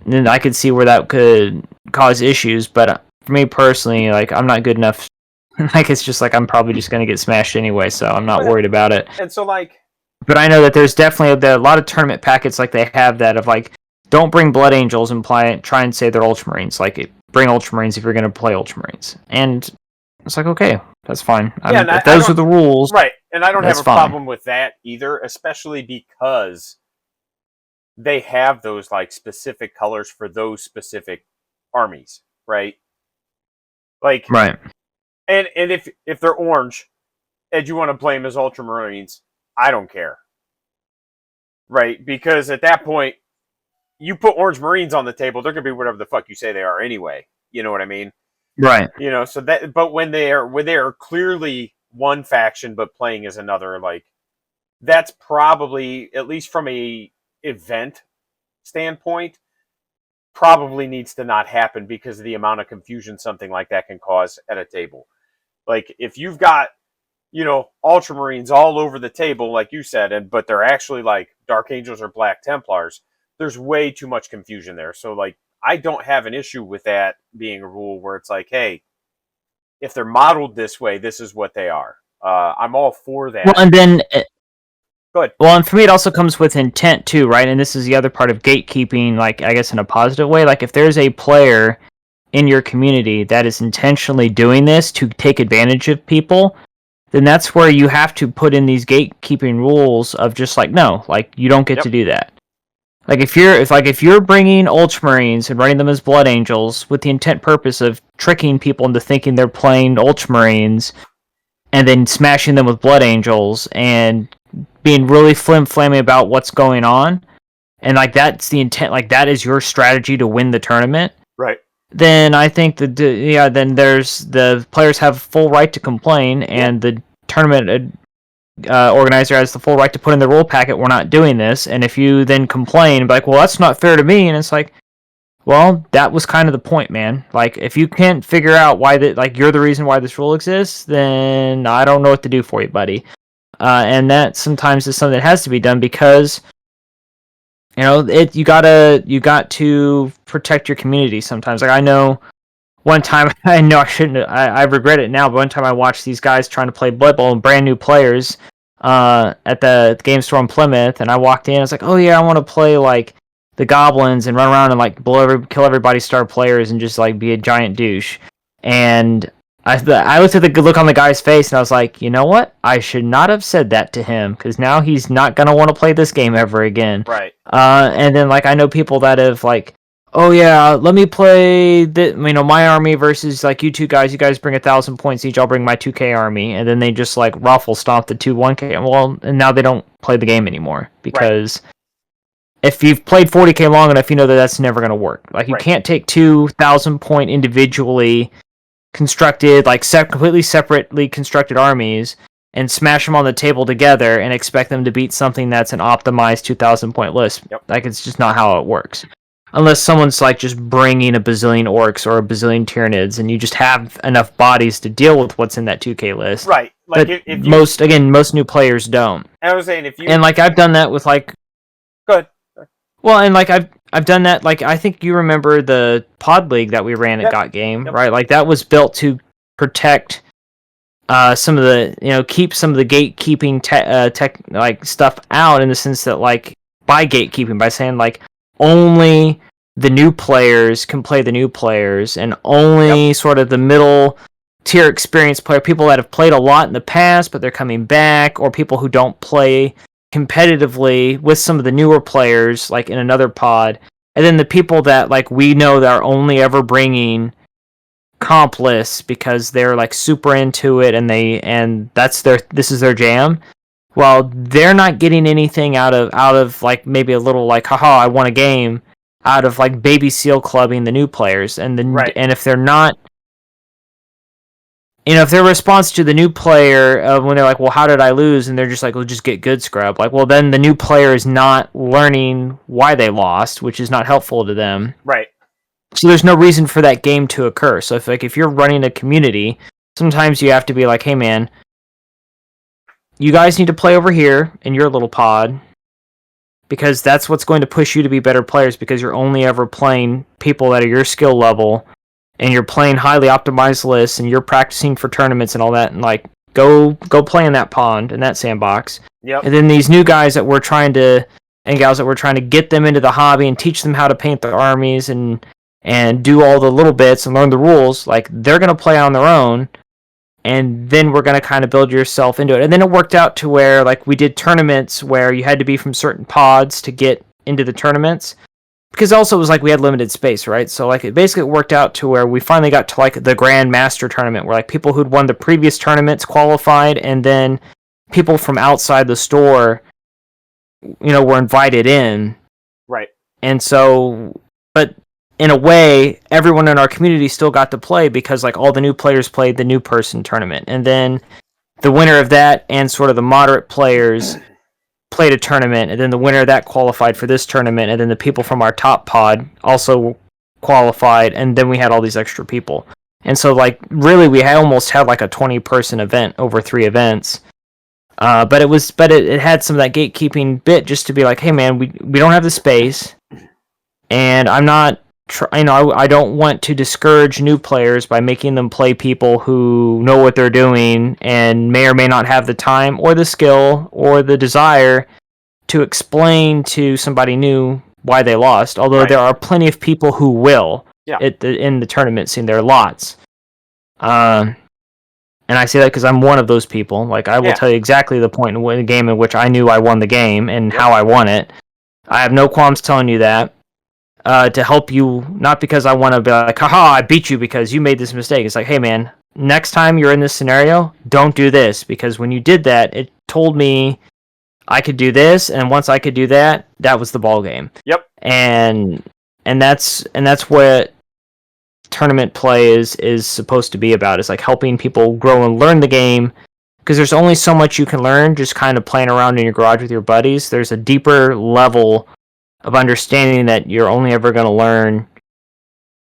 Speaker 2: then I could see where that could cause issues. But for me personally, like I'm not good enough. Like it's just like I'm probably just gonna get smashed anyway, so I'm not worried about it.
Speaker 1: And so like,
Speaker 2: but I know that there's definitely a lot of tournament packets like they have that of like, don't bring Blood Angels and try and say they're Ultramarines. Like bring Ultramarines if you're gonna play Ultramarines, and it's like, okay, that's fine. If those are the rules.
Speaker 1: Right, and I don't have a problem with that either, especially because they have those like specific colors for those specific armies, right? Like,
Speaker 2: right.
Speaker 1: And if they're orange and you want to play them as Ultramarines, I don't care. Right? Because at that point, you put Orange Marines on the table, they're gonna be whatever the fuck you say they are anyway. You know what I mean?
Speaker 2: Right.
Speaker 1: So that, but when they are clearly one faction but playing as another, like that's probably, at least from a event standpoint, probably needs to not happen because of the amount of confusion something like that can cause at a table. Like if you've got Ultramarines all over the table, like you said, but they're actually like Dark Angels or Black Templars, there's way too much confusion there. So like I don't have an issue with that being a rule where it's like, hey, if they're modeled this way, this is what they are. I'm all for that.
Speaker 2: Well, and then
Speaker 1: good.
Speaker 2: Well, and for me, it also comes with intent too, right? And this is the other part of gatekeeping, like I guess in a positive way. Like if there's a player in your community that is intentionally doing this to take advantage of people, then that's where you have to put in these gatekeeping rules of just like, no, like you don't get to do that. Like if you're bringing Ultramarines and running them as Blood Angels with the intent purpose of tricking people into thinking they're playing Ultramarines, and then smashing them with Blood Angels and being really flim-flammy about what's going on, and like that's the intent, like that is your strategy to win the tournament,
Speaker 1: right?
Speaker 2: Then I think then there's the players have full right to complain, and the tournament organizer has the full right to put in the rule packet, we're not doing this. And if you then complain, like, well, that's not fair to me, and it's like, well, that was kind of the point, man. Like, if you can't figure out why you're the reason why this rule exists, then I don't know what to do for you, buddy. And that sometimes is something that has to be done because, you got to protect your community sometimes. Like I know one time, I know I shouldn't, I regret it now, but one time I watched these guys trying to play Blood Bowl, brand new players, at the game store in Plymouth, and I walked in, I was like, oh yeah, I want to play like the goblins and run around and like kill everybody's star players and just like be a giant douche. And I looked at the look on the guy's face and I was like, you know what? I should not have said that to him because now he's not gonna want to play this game ever again.
Speaker 1: Right.
Speaker 2: And then like I know people that have like, oh yeah, let me play my army versus like you two guys. You guys bring 1,000 points each. I'll bring my 2K army, and then they just like ruffle stomp the 1K. Well, and now they don't play the game anymore because if you've played 40K long enough, you know that that's never going to work. Like you can't take 2,000 point individually constructed, like completely separately constructed armies and smash them on the table together and expect them to beat something that's an optimized 2,000 point list. Like it's just not how it works. Unless someone's like just bringing a bazillion orcs or a bazillion Tyranids, and you just have enough bodies to deal with what's in that 2K list.
Speaker 1: Right. Like
Speaker 2: but most new players don't.
Speaker 1: I was saying
Speaker 2: and like I've done that with like.
Speaker 1: Good.
Speaker 2: Well, and like I've done that. Like I think you remember the pod league that we ran at Got Game, right? Like that was built to protect some of the keep some of the gatekeeping tech like stuff out, in the sense that like by gatekeeping, by saying like only the new players can play the new players, and only sort of the middle tier experienced player, people that have played a lot in the past but they're coming back, or people who don't play competitively with some of the newer players like in another pod, and then the people that like we know that are only ever bringing comp lists because they're like super into it and this is their jam. Well, they're not getting anything out of like maybe a little like haha I won a game out of like baby seal clubbing the new players, and and if they're not, if their response to the new player when they're like, well, how did I lose? And they're just like, well, just get good, scrub. Like, well, then the new player is not learning why they lost, which is not helpful to them.
Speaker 1: Right.
Speaker 2: So there's no reason for that game to occur. So if you're running a community, sometimes you have to be like, hey, man, you guys need to play over here in your little pod, because that's what's going to push you to be better players, because you're only ever playing people that are your skill level, and you're playing highly optimized lists, and you're practicing for tournaments and all that, and like go play in that pond, in that sandbox.
Speaker 1: Yep.
Speaker 2: And then these new guys that we're trying to, and gals that we're trying to get them into the hobby and teach them how to paint their armies and do all the little bits and learn the rules, like they're going to play on their own, and then we're going to kind of build yourself into it. And then it worked out to where like we did tournaments where you had to be from certain pods to get into the tournaments, because also it was like we had limited space, right? So like it basically worked out to where we finally got to like the Grand Master tournament, where like people who'd won the previous tournaments qualified, and then people from outside the store, were invited in.
Speaker 1: Right.
Speaker 2: And so, but in a way, everyone in our community still got to play because like all the new players played the new person tournament, and then the winner of that and sort of the moderate players played a tournament, and then the winner of that qualified for this tournament, and then the people from our top pod also qualified, and then we had all these extra people. And so like really we almost had like a 20-person event over 3 events. But it had some of that gatekeeping bit just to be like, hey man, we don't have the space, and I'm not I don't want to discourage new players by making them play people who know what they're doing and may or may not have the time or the skill or the desire to explain to somebody new why they lost. Although there are plenty of people who will in the tournament scene. There are lots. And I say that because I'm one of those people. Like, I will tell you exactly the point in the game in which I knew I won the game and how I won it. I have no qualms telling you that. To help you, not because I want to be like, haha, I beat you because you made this mistake. It's like, hey man, next time you're in this scenario, don't do this, because when you did that, it told me I could do this, and once I could do that, that was the ball game.
Speaker 1: Yep.
Speaker 2: And that's what tournament play is supposed to be about. Is like helping people grow and learn the game, because there's only so much you can learn just kind of playing around in your garage with your buddies. There's a deeper level of understanding that you're only ever going to learn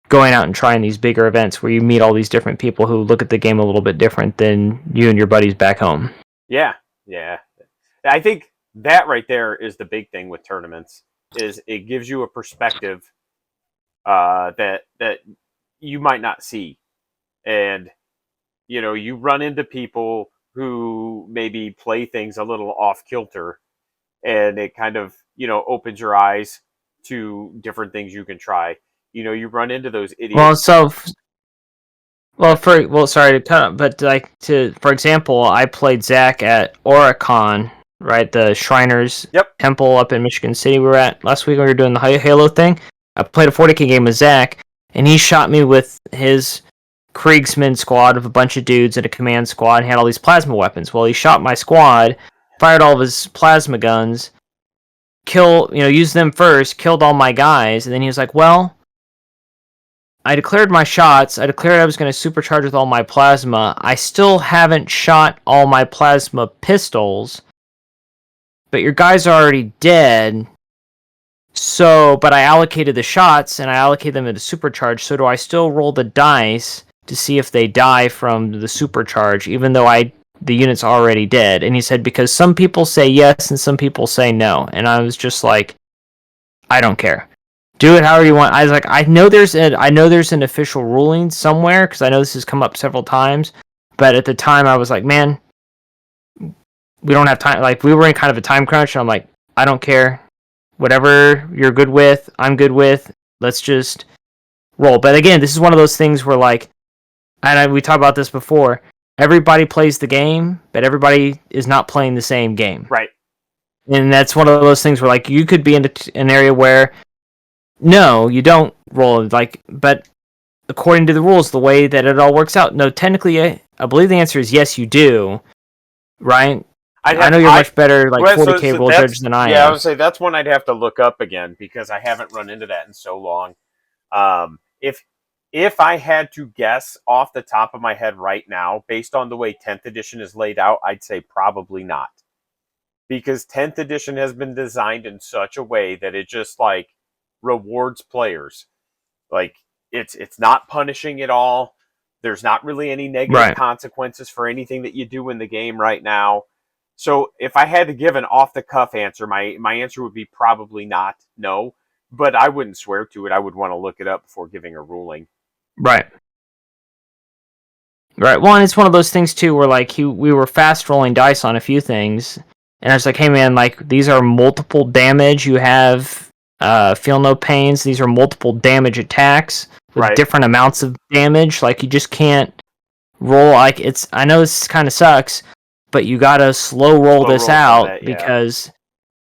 Speaker 2: going out and trying these bigger events where you meet all these different people who look at the game a little bit different than you and your buddies back home.
Speaker 1: Yeah. I think that right there is the big thing with tournaments, is it gives you a perspective that you might not see. And, you run into people who maybe play things a little off kilter, and it kind of, opens your eyes to different things you can try. You run into those idiots.
Speaker 2: Sorry to cut, but for example, I played Zach at Oricon, right? The Shriners Temple up in Michigan City we were at last week when we were doing the Halo thing. I played a 40K game with Zach, and he shot me with his Kriegsman squad of a bunch of dudes and a command squad, and had all these plasma weapons. Well, he shot my squad, fired all of his plasma guns, used them first, killed all my guys, and then he was like, well, I declared my shots, I declared I was going to supercharge with all my plasma, I still haven't shot all my plasma pistols, but your guys are already dead, but I allocated the shots, and I allocated them into supercharge, so do I still roll the dice to see if they die from the supercharge, even though the unit's already dead? And he said, because some people say yes and some people say no. And I was just like, I don't care. Do it however you want. I was like, I know there's an official ruling somewhere, because I know this has come up several times. But at the time, I was like, man, we don't have time. Like, we were in kind of a time crunch, and I'm like, I don't care. Whatever you're good with, I'm good with. Let's just roll. But again, this is one of those things where, like, we talked about this before, everybody plays the game, but everybody is not playing the same game.
Speaker 1: Right.
Speaker 2: And that's one of those things where, like, you could be in an area where, no, you don't roll, like, but according to the rules, the way that it all works out, no, technically, I believe the answer is yes, you do, right? I know you're much better, like, 40K rule judge than I am.
Speaker 1: Yeah, I would say that's one I'd have to look up again, because I haven't run into that in so long. If I had to guess off the top of my head right now, based on the way 10th edition is laid out, I'd say probably not. Because 10th edition has been designed in such a way that it just, like, rewards players. Like, it's not punishing at all. There's not really any negative consequences for anything that you do in the game right now. So if I had to give an off-the-cuff answer, my answer would be probably not, no. But I wouldn't swear to it. I would want to look it up before giving a ruling.
Speaker 2: Right. Well, and it's one of those things, too, where, like, we were fast rolling dice on a few things, and I was like, hey, man, like, these are multiple damage. You have feel no pains. These are multiple damage attacks with different amounts of damage. Like, you just can't roll, like, I know this kind of sucks, but you gotta slow roll this out, because...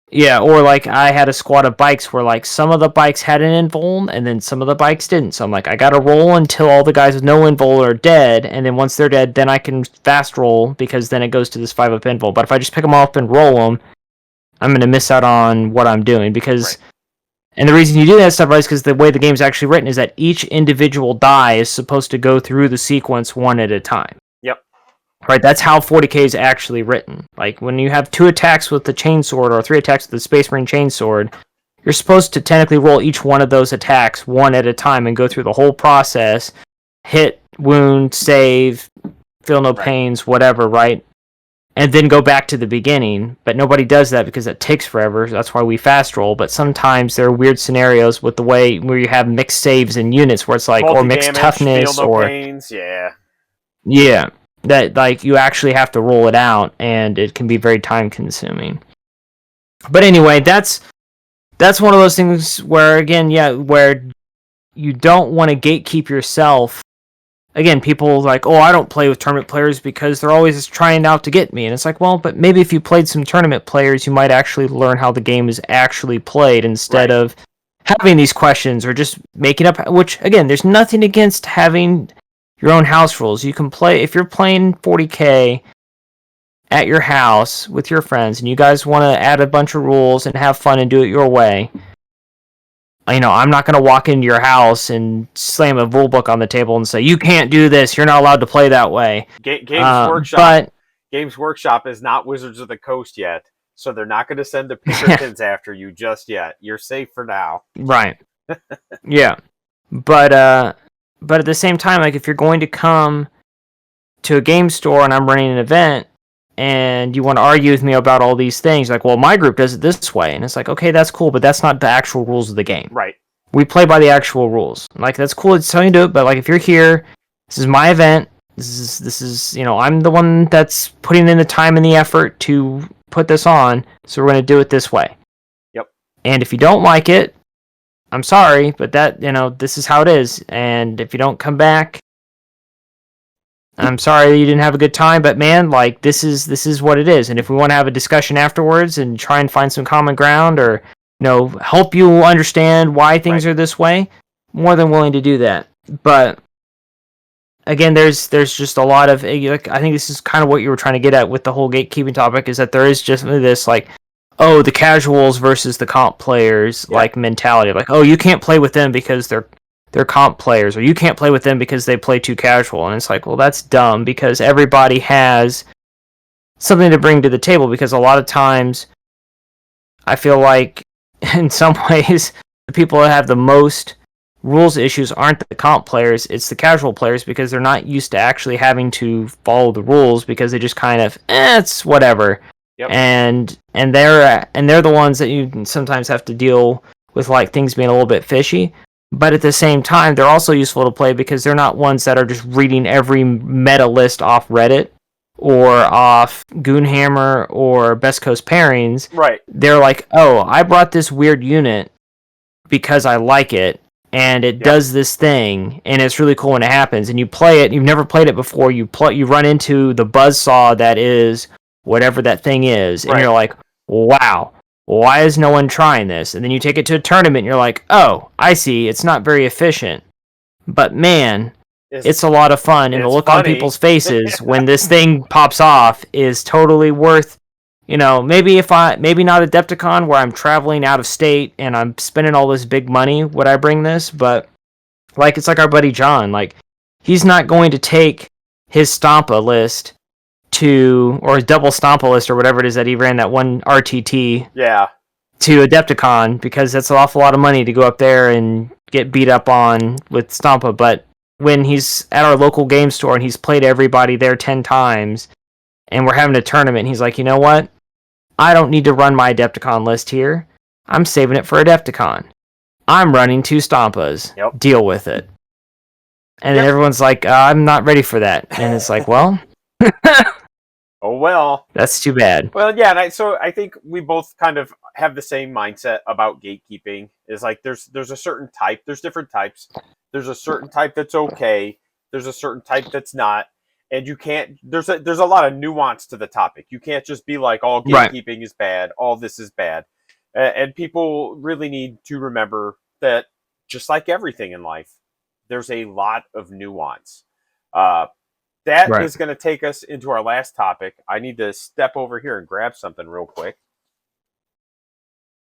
Speaker 2: Yeah, or like I had a squad of bikes where like some of the bikes had an invuln and then some of the bikes didn't. So I'm like, I gotta roll until all the guys with no invuln are dead, and then once they're dead, then I can fast roll, because then it goes to this 5-up invuln. But if I just pick them up and roll them, I'm gonna miss out on what I'm doing, because And the reason you do that stuff, right, is because the way the game's actually written is that each individual die is supposed to go through the sequence one at a time.
Speaker 1: Yep.
Speaker 2: Right, that's how 40k is actually written. Like, when you have 2 attacks with the chainsword or 3 attacks with the Space Marine chainsword, you're supposed to technically roll each one of those attacks one at a time and go through the whole process, hit, wound, save, feel no pains, whatever, right? And then go back to the beginning. But nobody does that because it takes forever. That's why we fast roll. But sometimes there are weird scenarios with the way where you have mixed saves and units where it's like, or mixed toughness,
Speaker 1: feel no
Speaker 2: or
Speaker 1: pains.
Speaker 2: yeah, that like you actually have to roll it out, and it can be very time consuming. But anyway, that's one of those things where, again, where you don't want to gatekeep yourself. Again, people like, oh, I don't play with tournament players because they're always trying out to get me. And it's like, well, but maybe if you played some tournament players, you might actually learn how the game is actually played instead of having these questions or just making up. Which, again, there's nothing against having your own house rules. You can play, if you're playing 40k at your house with your friends and you guys want to add a bunch of rules and have fun and do it your way. I'm not going to walk into your house and slam a rule book on the table and say, you can't do this. You're not allowed to play that way.
Speaker 1: Games Workshop is not Wizards of the Coast yet, so they're not going to send the Pinkertons after you just yet. You're safe for now.
Speaker 2: Right. Yeah. But at the same time, like, if you're going to come to a game store and I'm running an event and you want to argue with me about all these things, like, well, my group does it this way. And it's like, okay, that's cool, but that's not the actual rules of the game.
Speaker 1: Right.
Speaker 2: We play by the actual rules. Like, that's cool, it's telling you to do it, but, like, if you're here, this is my event, this is I'm the one that's putting in the time and the effort to put this on, so we're going to do it this way.
Speaker 1: Yep.
Speaker 2: And if you don't like it, I'm sorry, but that, this is how it is. And if you don't come back, I'm sorry you didn't have a good time, but man, like, this is what it is. And if we want to have a discussion afterwards and try and find some common ground or, help you understand why things are this way, more than willing to do that. But again, there's just a lot of, like, I think this is kind of what you were trying to get at with the whole gatekeeping topic, is that there is just this, like, oh, the casuals versus the comp players, like, mentality. Like, oh, you can't play with them because they're comp players, or you can't play with them because they play too casual. And it's like, well, that's dumb, because everybody has something to bring to the table. Because a lot of times I feel like in some ways the people that have the most rules issues aren't the comp players, it's the casual players, because they're not used to actually having to follow the rules, because they just kind of it's whatever. Yep. And they're the ones that you sometimes have to deal with, like, things being a little bit fishy. But at the same time, they're also useful to play because they're not ones that are just reading every meta list off Reddit or off Goonhammer or Best Coast Pairings.
Speaker 1: Right.
Speaker 2: They're like, oh, I brought this weird unit because I like it, and it does this thing, and it's really cool when it happens. And you play it, you've never played it before, you run into the buzzsaw that is whatever that thing is, and you're like, wow. Why is no one trying this? And then you take it to a tournament and you're like, oh, I see, it's not very efficient. But man, it's a lot of fun, and the look on people's faces when this thing pops off is totally worth, maybe not Adepticon where I'm traveling out of state and I'm spending all this big money, would I bring this? But, like, it's like our buddy John, like, he's not going to take his Stompa list or his double Stompa list or whatever it is that he ran that one RTT to Adepticon, because that's an awful lot of money to go up there and get beat up on with Stompa. But when he's at our local game store and he's played everybody there 10 times and we're having a tournament, he's like, you know what? I don't need to run my Adepticon list here. I'm saving it for Adepticon. I'm running 2 Stompas.
Speaker 1: Yep.
Speaker 2: Deal with it. And then everyone's like, I'm not ready for that. And it's like, well...
Speaker 1: Oh, well.
Speaker 2: That's too bad.
Speaker 1: Well, yeah, and so I think we both kind of have the same mindset about gatekeeping. Is like there's a certain type. There's different types. There's a certain type that's okay. There's a certain type that's not. And you can't... There's a lot of nuance to the topic. You can't just be like, all gatekeeping is bad. All this is bad. And people really need to remember that, just like everything in life, there's a lot of nuance. That is going to take us into our last topic. I need to step over here and grab something real quick.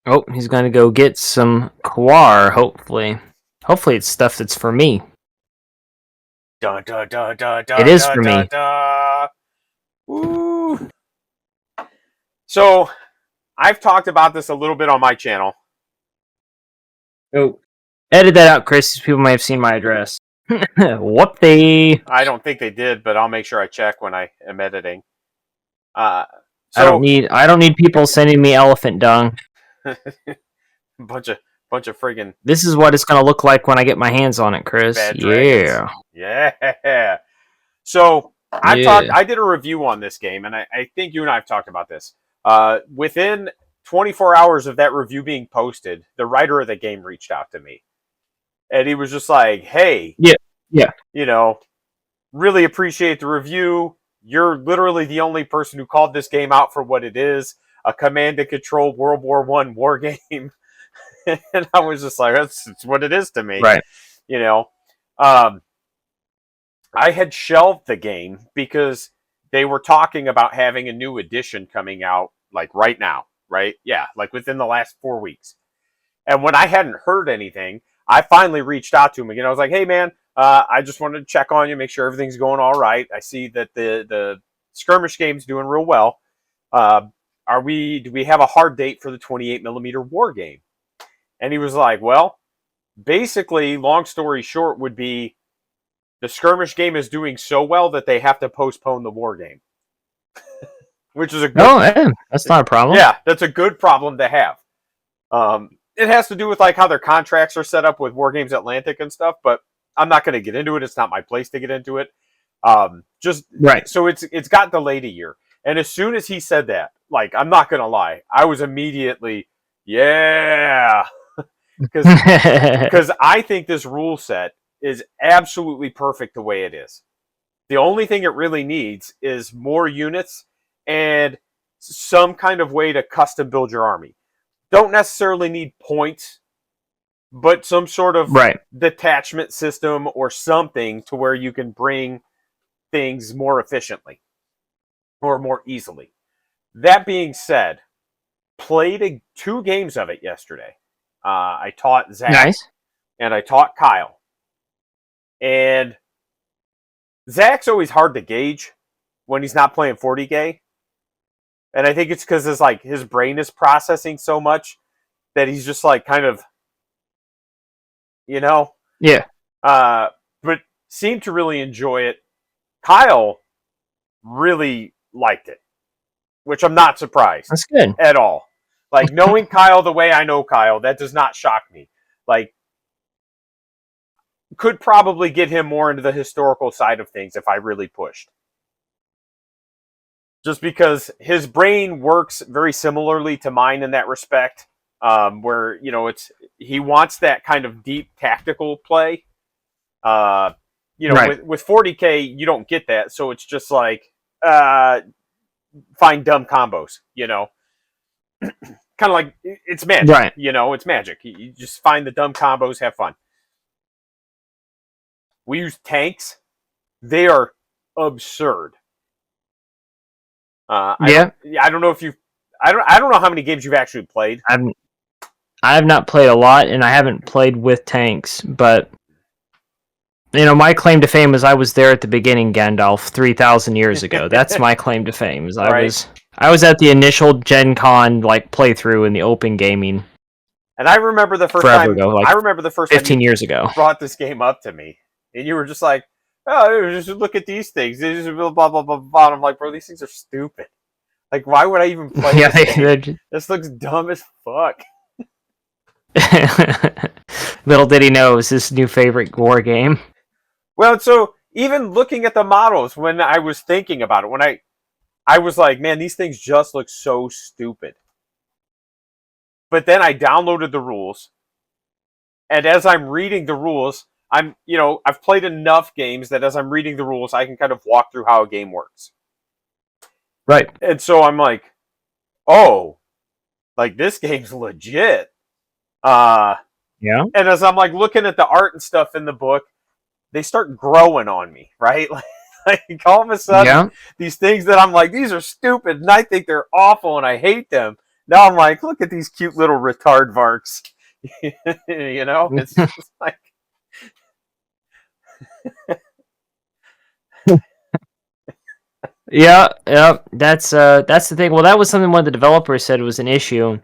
Speaker 2: Oh, he's gonna go get some Quar, hopefully. Hopefully it's stuff that's for me.
Speaker 1: Dun, dun, dun, dun,
Speaker 2: It
Speaker 1: dun,
Speaker 2: is
Speaker 1: dun,
Speaker 2: for
Speaker 1: dun,
Speaker 2: me.
Speaker 1: dun. Woo. So, I've talked about this a little bit on my channel.
Speaker 2: Oh. Edit that out, Chris. People might have seen my address. Whoopsie.
Speaker 1: I don't think they did, but I'll make sure I check when I am editing. Uh,
Speaker 2: I don't
Speaker 1: so
Speaker 2: need people sending me elephant dung.
Speaker 1: bunch of friggin'
Speaker 2: This is what it's gonna look like when I get my hands on it, Chris.
Speaker 1: bad dragons.
Speaker 2: Yeah.
Speaker 1: Yeah. So
Speaker 2: Yeah.
Speaker 1: I did a review on this game, and I think you and I have talked about this. Within 24 hours of that review being posted, the writer of the game reached out to me. And he was just like, hey,
Speaker 2: Yeah. Yeah.
Speaker 1: you know, really appreciate the review. You're literally the only person who called this game out for what it is, a command and control World War I war game. And I was just like, that's what it is to me.
Speaker 2: Right.
Speaker 1: You know, um, I had shelved the game because they were talking about having a new edition coming out like right now, right? Yeah, like within the last 4 weeks. And when I hadn't heard anything, I finally reached out to him again. I was like, hey, man, I just wanted to check on you, make sure everything's going all right. I see that the skirmish game's doing real well. Do we have a hard date for the 28 millimeter war game? And he was like, well, basically, long story short, would be the skirmish game is doing so well that they have to postpone the war game, which is a good.
Speaker 2: Oh, yeah, that's not a problem.
Speaker 1: Yeah, that's a good problem to have. It has to do with like how their contracts are set up with War Games Atlantic and stuff, but I'm not going to get into it. It's not my place to get into it. Just
Speaker 2: Right.
Speaker 1: so it's got delayed a year, and as soon as he said that, like I'm not going to lie, I was immediately yeah, because I think this rule set is absolutely perfect the way it is. The only thing it really needs is more units and some kind of way to custom build your army. Don't necessarily need points, but some sort of
Speaker 2: Right.
Speaker 1: detachment system or something to where you can bring things more efficiently or more easily. That being said, played 2 games of it yesterday. I taught Zach
Speaker 2: Nice.
Speaker 1: and I taught Kyle. And Zach's always hard to gauge when he's not playing 40K. And I think it's because his brain is processing so much that he's just like kind of,
Speaker 2: Yeah.
Speaker 1: but seemed to really enjoy it. Kyle really liked it, which I'm not surprised.
Speaker 2: That's good.
Speaker 1: At all. Like, knowing Kyle the way I know Kyle, that does not shock me. Like, could probably get him more into the historical side of things if I really pushed. Just because his brain works very similarly to mine in that respect, where he wants that kind of deep tactical play. Right. With 40K you don't get that, so it's just like find dumb combos. Kind of like it's magic.
Speaker 2: Right.
Speaker 1: It's magic. You just find the dumb combos, have fun. We use tanks; they are absurd. I don't know if you. I don't know how many games you've actually played.
Speaker 2: I have not played a lot, and I haven't played with tanks. But my claim to fame is I was there at the beginning, Gandalf, 3,000 years ago. That's my claim to fame. Is I was at the initial Gen Con playthrough in the open gaming.
Speaker 1: And I remember the first
Speaker 2: time.
Speaker 1: I remember the first
Speaker 2: 15
Speaker 1: time
Speaker 2: years ago.
Speaker 1: Brought this game up to me, and you were just like, "Oh, just look at these things. They just blah blah blah blah." And I'm like, "Bro, these things are stupid. Like, why would I even play this game? This looks dumb as fuck."
Speaker 2: Little did he know it was his new favorite war game.
Speaker 1: Well, so even looking at the models, when I was thinking about it, when I was like, "Man, these things just look so stupid." But then I downloaded the rules, and as I'm reading the rules, I've played enough games that as I'm reading the rules, I can kind of walk through how a game works.
Speaker 2: Right.
Speaker 1: And so I'm like, oh, like this game's legit.
Speaker 2: Yeah.
Speaker 1: And as I'm like looking at the art and stuff in the book, they start growing on me, right? Like all of a sudden, these things that I'm like, these are stupid, and I think they're awful, and I hate them. Now I'm like, look at these cute little retard varks. It's just like,
Speaker 2: Yeah, yeah, that's the thing. Well, that was something one of the developers said was an issue,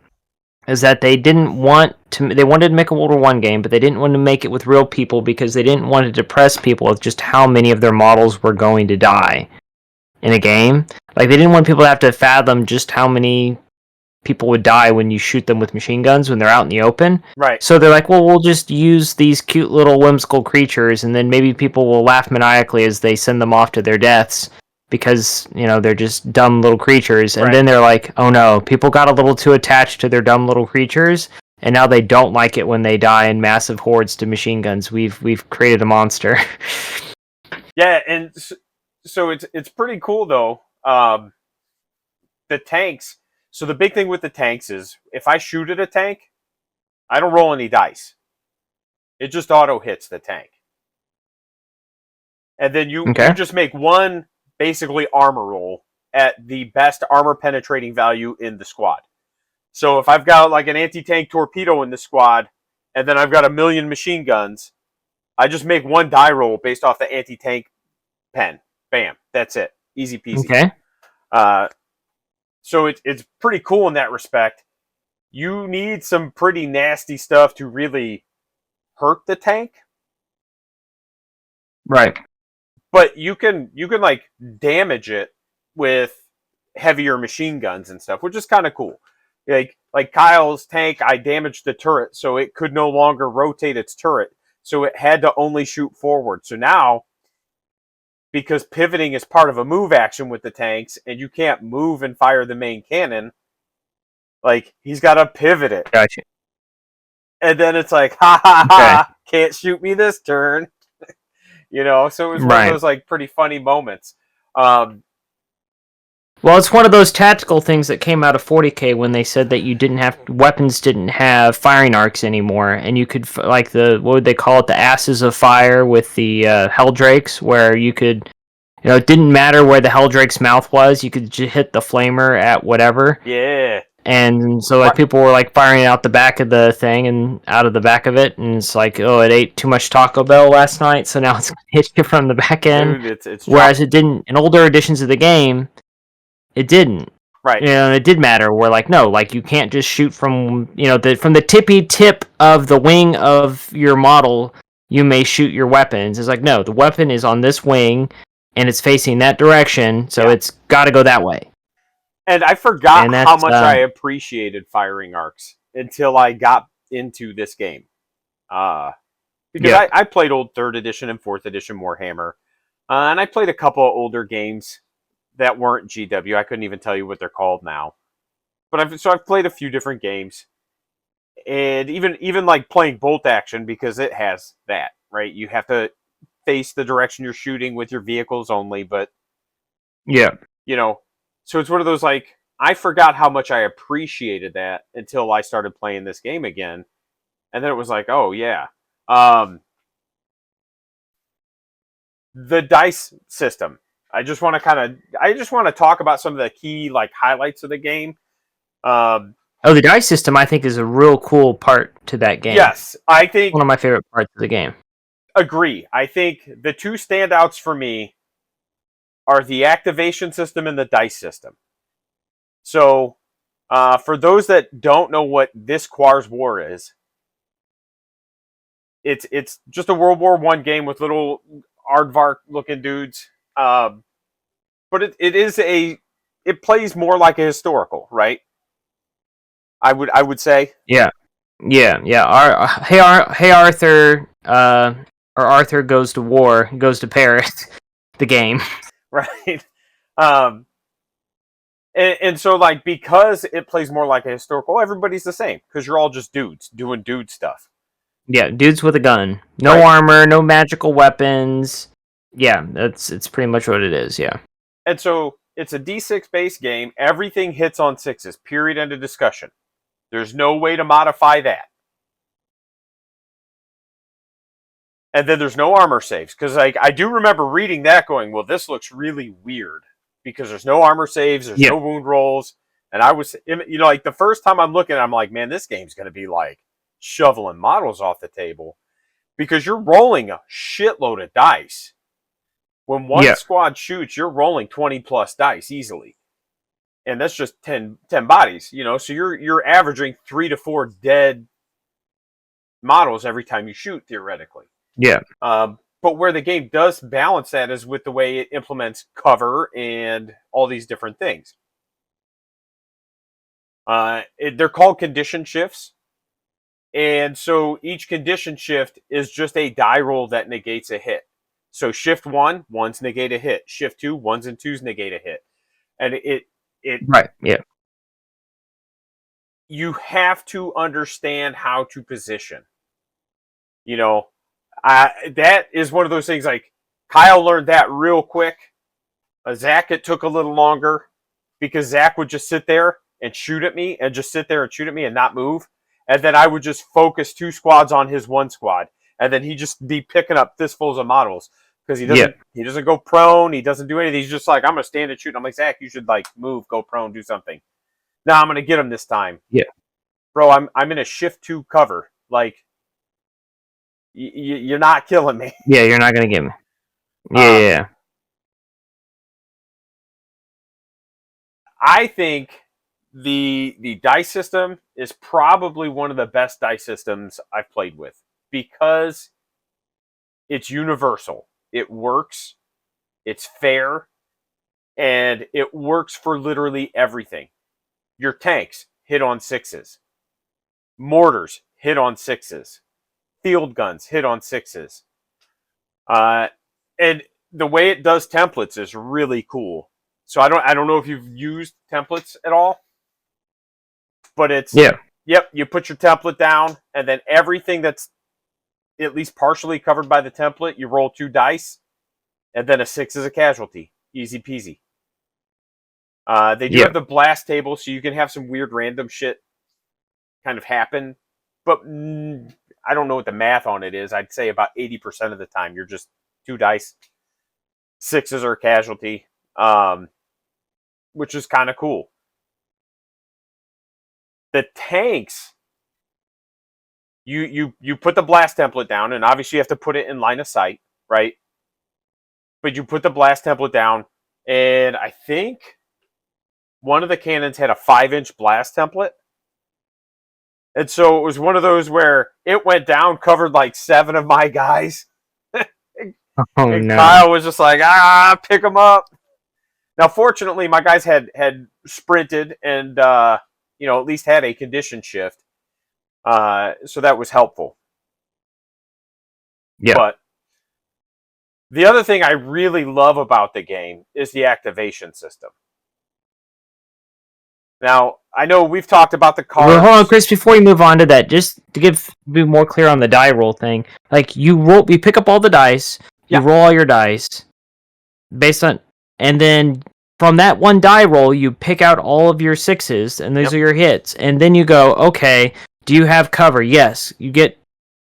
Speaker 2: is that they didn't want to. They wanted to make a World War One game, but they didn't want to make it with real people because they didn't want to depress people with just how many of their models were going to die in a game. Like they didn't want people to have to fathom just how many people would die when you shoot them with machine guns when they're out in the open.
Speaker 1: right.
Speaker 2: So they're like, well, we'll just use these cute little whimsical creatures, and then maybe people will laugh maniacally as they send them off to their deaths because they're just dumb little creatures. And
Speaker 1: Right.
Speaker 2: then they're like, oh no, people got a little too attached to their dumb little creatures, and now they don't like it when they die in massive hordes to machine guns. We've created a monster.
Speaker 1: Yeah, and so it's pretty cool though. The tanks. So the big thing with the tanks is if I shoot at a tank, I don't roll any dice. It just auto hits the tank. And then you
Speaker 2: Okay.
Speaker 1: just make one basically armor roll at the best armor penetrating value in the squad. So if I've got like an anti-tank torpedo in the squad, and then I've got a million machine guns, I just make one die roll based off the anti-tank pen. Bam, that's it. Easy peasy.
Speaker 2: Okay.
Speaker 1: So it's pretty cool in that respect. You need some pretty nasty stuff to really hurt the tank.
Speaker 2: Right.
Speaker 1: But you can like damage it with heavier machine guns and stuff, which is kind of cool. Like Kyle's tank, I damaged the turret, so it could no longer rotate its turret, so it had to only shoot forward. So now, because pivoting is part of a move action with the tanks, and you can't move and fire the main cannon, like he's got to pivot it.
Speaker 2: Gotcha.
Speaker 1: And then it's like, ha ha ha, can't shoot me this turn. So it was one of those like pretty funny moments.
Speaker 2: Well, it's one of those tactical things that came out of 40K when they said that weapons didn't have firing arcs anymore, and you could like what would they call it, the asses of fire with the Helldrakes, where you could, it didn't matter where the Helldrake's mouth was, you could just hit the flamer at whatever.
Speaker 1: Yeah.
Speaker 2: And so like people were like firing out the back of the thing and out of the back of it, and it's like, oh, it ate too much Taco Bell last night, so now it's gonna hit you from the back end.
Speaker 1: Dude, it's
Speaker 2: whereas it didn't in older editions of the game. It didn't.
Speaker 1: Right.
Speaker 2: It did matter. Where like no, like you can't just shoot from from the tippy tip of the wing of your model. You may shoot your weapons. It's like no, the weapon is on this wing, and it's facing that direction, so it's got to go that way.
Speaker 1: And I forgot how much I appreciated firing arcs until I got into this game. Because I played old 3rd edition and 4th edition Warhammer, and I played a couple of older games that weren't GW. I couldn't even tell you what they're called now. But I've played a few different games, and even like playing bolt action, because it has that, right? You have to face the direction you're shooting with your vehicles only, but so it's one of those like I forgot how much I appreciated that until I started playing this game again, and then it was like, oh yeah. The dice system. I just want to talk about some of the key like highlights of the game.
Speaker 2: The dice system I think is a real cool part to that game.
Speaker 1: Yes, I think
Speaker 2: one of my favorite parts of the game.
Speaker 1: Agree. I think the two standouts for me are the activation system and the dice system. So, for those that don't know what this Quar's War is, it's just a World War I game with little aardvark looking dudes. But it plays more like a historical, right? I would say.
Speaker 2: Yeah. Hey Arthur, or Arthur goes to war, goes to Paris. The game,
Speaker 1: right? And so like because it plays more like a historical, everybody's the same because you're all just dudes doing dude stuff.
Speaker 2: Yeah, dudes with a gun, no armor, no magical weapons. Yeah, it's pretty much what it is. Yeah.
Speaker 1: And so it's a D6 base game. Everything hits on 6s. Period. End of discussion. There's no way to modify that. And then there's no armor saves. Because like I do remember reading that going, well, this looks really weird. Because there's no armor saves, there's no wound rolls. And I was, like the first time I'm looking, I'm like, man, this game's going to be like shoveling models off the table because you're rolling a shitload of dice. When one
Speaker 2: Yeah.
Speaker 1: squad shoots, you're rolling 20 plus dice easily. And that's just 10 bodies, so you're averaging 3 to 4 dead models every time you shoot, theoretically.
Speaker 2: Yeah.
Speaker 1: But where the game does balance that is with the way it implements cover and all these different things. They're called condition shifts. And so each condition shift is just a die roll that negates a hit. So shift 1, 1's negate a hit. Shift 2, 1's and 2's negate a hit. And it
Speaker 2: Right. Yeah.
Speaker 1: you have to understand how to position. That is one of those things, like Kyle learned that real quick. Zach, it took a little longer because Zach would just sit there and shoot at me and just sit there and shoot at me and not move. And then I would just focus 2 squads on his 1 squad. And then he'd just be picking up fistfuls of models because he doesn't go prone. He doesn't do anything. He's just like, I'm going to stand and shoot. And I'm like, Zach, you should like move, go prone, do something. No, I'm going to get him this time.
Speaker 2: Yeah.
Speaker 1: Bro, I'm in a shift 2 cover. Like, you're not killing me.
Speaker 2: Yeah, you're not going to get me. Yeah.
Speaker 1: I think the dice system is probably one of the best dice systems I've played with because it's universal. It works, it's fair, and it works for literally everything. Your tanks hit on 6s. Mortars hit on 6s. Field guns hit on 6s. And the way it does templates is really cool. So I don't know if you've used templates at all, but it's yep, you put your template down, and then everything that's at least partially covered by the template, you roll 2 dice, and then a 6 is a casualty. Easy peasy. They do have the blast table, so you can have some weird random shit kind of happen, but I don't know what the math on it is. I'd say about 80% of the time you're just 2 dice. 6s are a casualty, which is kind of cool. The tanks, you put the blast template down, and obviously you have to put it in line of sight, right? But you put the blast template down, and I think one of the cannons had a 5-inch blast template. And so it was one of those where it went down, covered like 7 of my guys. And
Speaker 2: no.
Speaker 1: Kyle was just like, pick them up. Now, fortunately, my guys had sprinted and, at least had a condition shift. So that was helpful.
Speaker 2: Yeah.
Speaker 1: But the other thing I really love about the game is the activation system. Now, I know we've talked about the cards.
Speaker 2: Well, hold on, Chris, before you move on to that, just to be more clear on the die roll thing. Like, you pick up all the dice, you roll all your dice, based on, and then from that one die roll, you pick out all of your 6s, and those are your hits. And then you go, okay, do you have cover? Yes. You get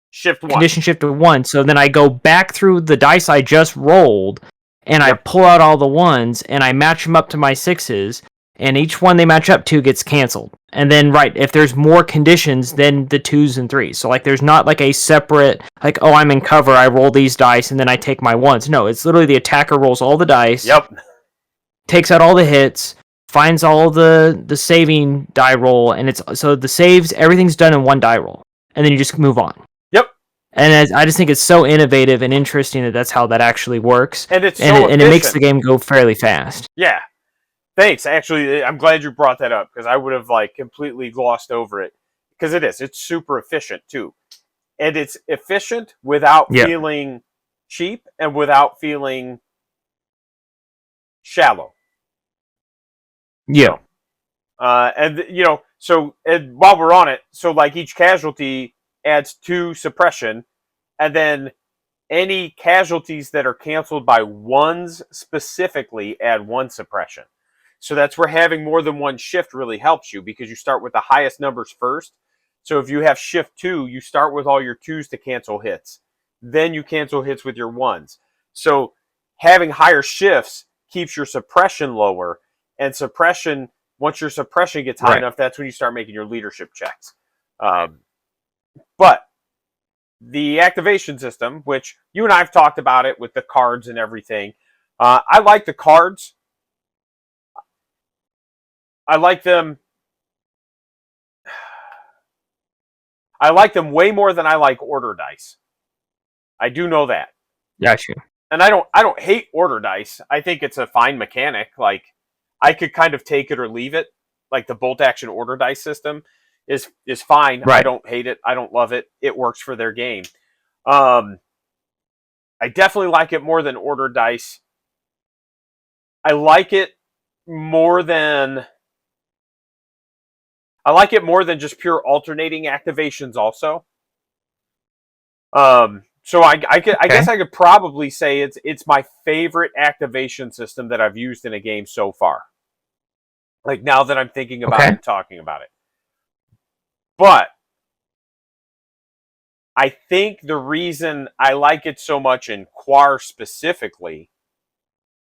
Speaker 1: shift 1.
Speaker 2: Condition shift to 1. So then I go back through the dice I just rolled, and I pull out all the 1s, and I match them up to my 6s, and each one they match up to gets canceled. And then, if there's more conditions, then the 2s and 3s. So, there's not, a separate, I'm in cover, I roll these dice, and then I take my 1s. No, it's literally the attacker rolls all the dice.
Speaker 1: Yep.
Speaker 2: Takes out all the hits, finds all the saving die roll, and so the saves, everything's done in one die roll. And then you just move on.
Speaker 1: Yep.
Speaker 2: And I just think it's so innovative and interesting that that's how that actually works.
Speaker 1: And it's
Speaker 2: and it makes the game go fairly fast.
Speaker 1: Yeah. Thanks. Actually, I'm glad you brought that up because I would have completely glossed over it because it is. It's super efficient too. And it's efficient without feeling cheap and without feeling shallow.
Speaker 2: Yeah.
Speaker 1: So while we're on it, so each casualty adds 2 suppression, and then any casualties that are canceled by 1s specifically add 1 suppression. So that's where having more than 1 shift really helps you because you start with the highest numbers first. So if you have shift 2, you start with all your 2s to cancel hits. Then you cancel hits with your 1s. So having higher shifts keeps your suppression lower, and suppression Once your suppression gets high enough, that's when you start making your leadership checks. But the activation system, which you and I have talked about it with the cards and everything, I like the cards. I like them. I like them way more than I like order dice. I do know that.
Speaker 2: Gotcha.
Speaker 1: And I don't hate order dice. I think it's a fine mechanic. Like, I could kind of take it or leave it. Like, the bolt action order dice system is fine.
Speaker 2: Right.
Speaker 1: I don't hate it. I don't love it. It works for their game. I definitely like it more than order dice. I like it more than just pure alternating activations also. So I guess I could probably say it's my favorite activation system that I've used in a game so far. Like, now that I'm thinking about it and talking about it. But I think the reason I like it so much in Quar specifically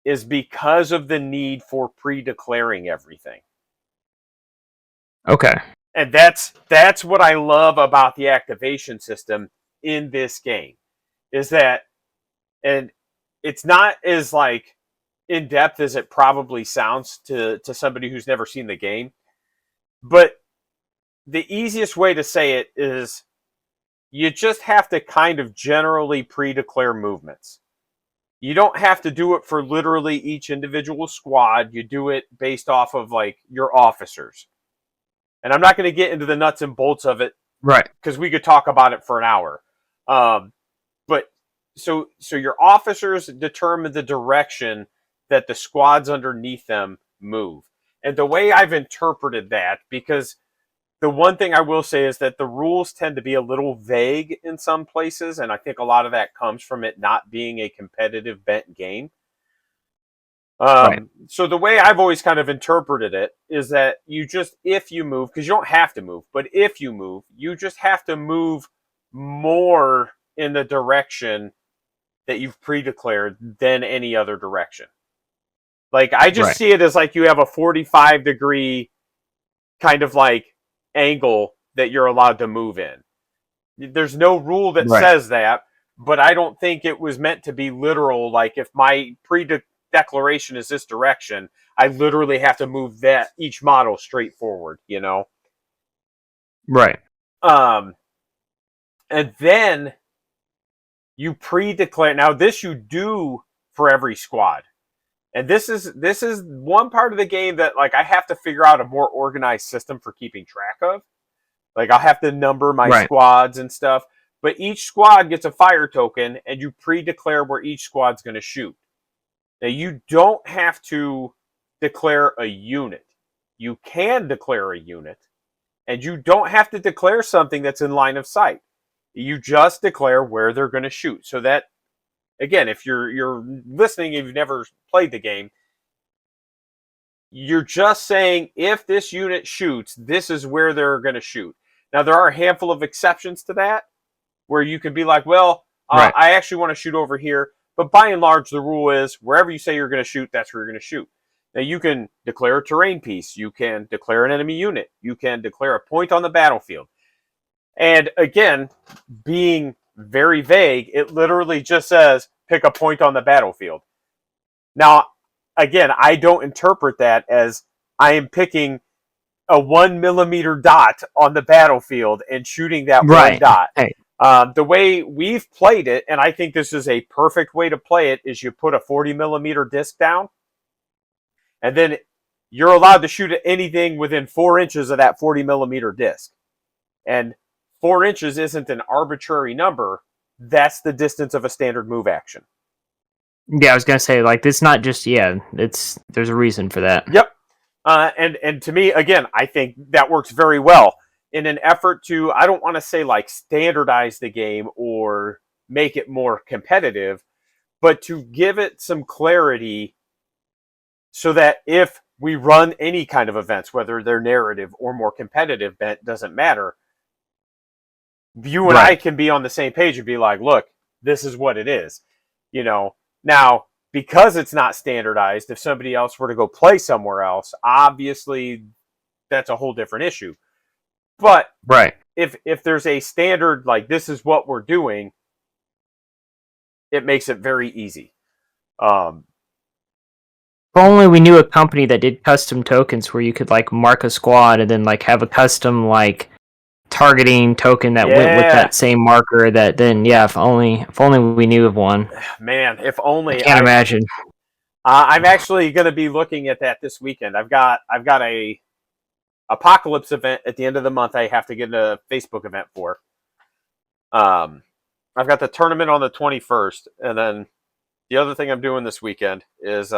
Speaker 1: is because of the need for pre-declaring everything.
Speaker 2: Okay.
Speaker 1: And that's what I love about the activation system in this game. Is that, and it's not as like in depth as it probably sounds to somebody who's never seen the game, but the easiest way to say it is you just have to kind of generally pre-declare movements. You don't have to do it for literally each individual squad. You do it based off of like your officers. And I'm not going to get into the nuts and bolts of it,
Speaker 2: right?
Speaker 1: Because we could talk about it for an hour. But so your officers determine the direction that the squads underneath them move. And the way I've interpreted that, because the one thing I will say is that the rules tend to be a little vague in some places, and I think a lot of that comes from it not being a competitive bent game. So the way I've always kind of interpreted it is that if you move, because you don't have to move, but if you move, you just have to move more in the direction that you've pre-declared than any other direction. Like, I just see it as like you have a 45-degree kind of like angle that you're allowed to move in. There's no rule that says that, but I don't think it was meant to be literal. Like, if my pre-declaration is this direction, I literally have to move that each model straight forward, you know?
Speaker 2: Right.
Speaker 1: And then you pre-declare. Now, this you do for every squad. And this is one part of the game that, like, I have to figure out a more organized system for keeping track of. Like, I'll have to number my squads and stuff. But each squad gets a fire token, and you pre-declare where each squad's going to shoot. Now, you don't have to declare a unit. You can declare a unit, and you don't have to declare something that's in line of sight. You just declare where they're going to shoot. So that, again, if you're listening and you've never played the game, you're just saying, if this unit shoots, this is where they're going to shoot. Now, there are a handful of exceptions to that, where you can be like, well, I actually want to shoot over here. But by and large, the rule is wherever you say you're going to shoot, that's where you're going to shoot. Now, you can declare a terrain piece. You can declare an enemy unit. You can declare a point on the battlefield. And again, being very vague, it literally just says, pick a point on the battlefield. Now, again, I don't interpret that as I am picking a 1 millimeter dot on the battlefield and shooting that one dot.
Speaker 2: Hey.
Speaker 1: The way we've played it, and I think this is a perfect way to play it, is you put a 40 millimeter disc down, and then you're allowed to shoot at anything within 4 inches of that 40 millimeter disc. And 4 inches isn't an arbitrary number. That's the distance of a standard move action.
Speaker 2: Yeah, I was gonna say, like, it's not just there's a reason for that.
Speaker 1: Yep. And to me, again, I think that works very well in an effort to, I don't want to say like standardize the game or make it more competitive, but to give it some clarity so that if we run any kind of events, whether they're narrative or more competitive, that doesn't matter. You and I can be on the same page and be like, look, this is what it is. You know, now because it's not standardized, if somebody else were to go play somewhere else, obviously that's a whole different issue. But
Speaker 2: right.
Speaker 1: If there's a standard, like this is what we're doing, it makes it very easy.
Speaker 2: If only we knew a company that did custom tokens where you could like mark a squad and then like have a custom like targeting token that went with that same marker. That then, yeah, if only we knew of one.
Speaker 1: Man, if only.
Speaker 2: I can't imagine.
Speaker 1: I'm actually going to be looking at that this weekend. I've got a apocalypse event at the end of the month. I have to get a Facebook event for. I've got the tournament on the 21st, and then the other thing I'm doing this weekend is,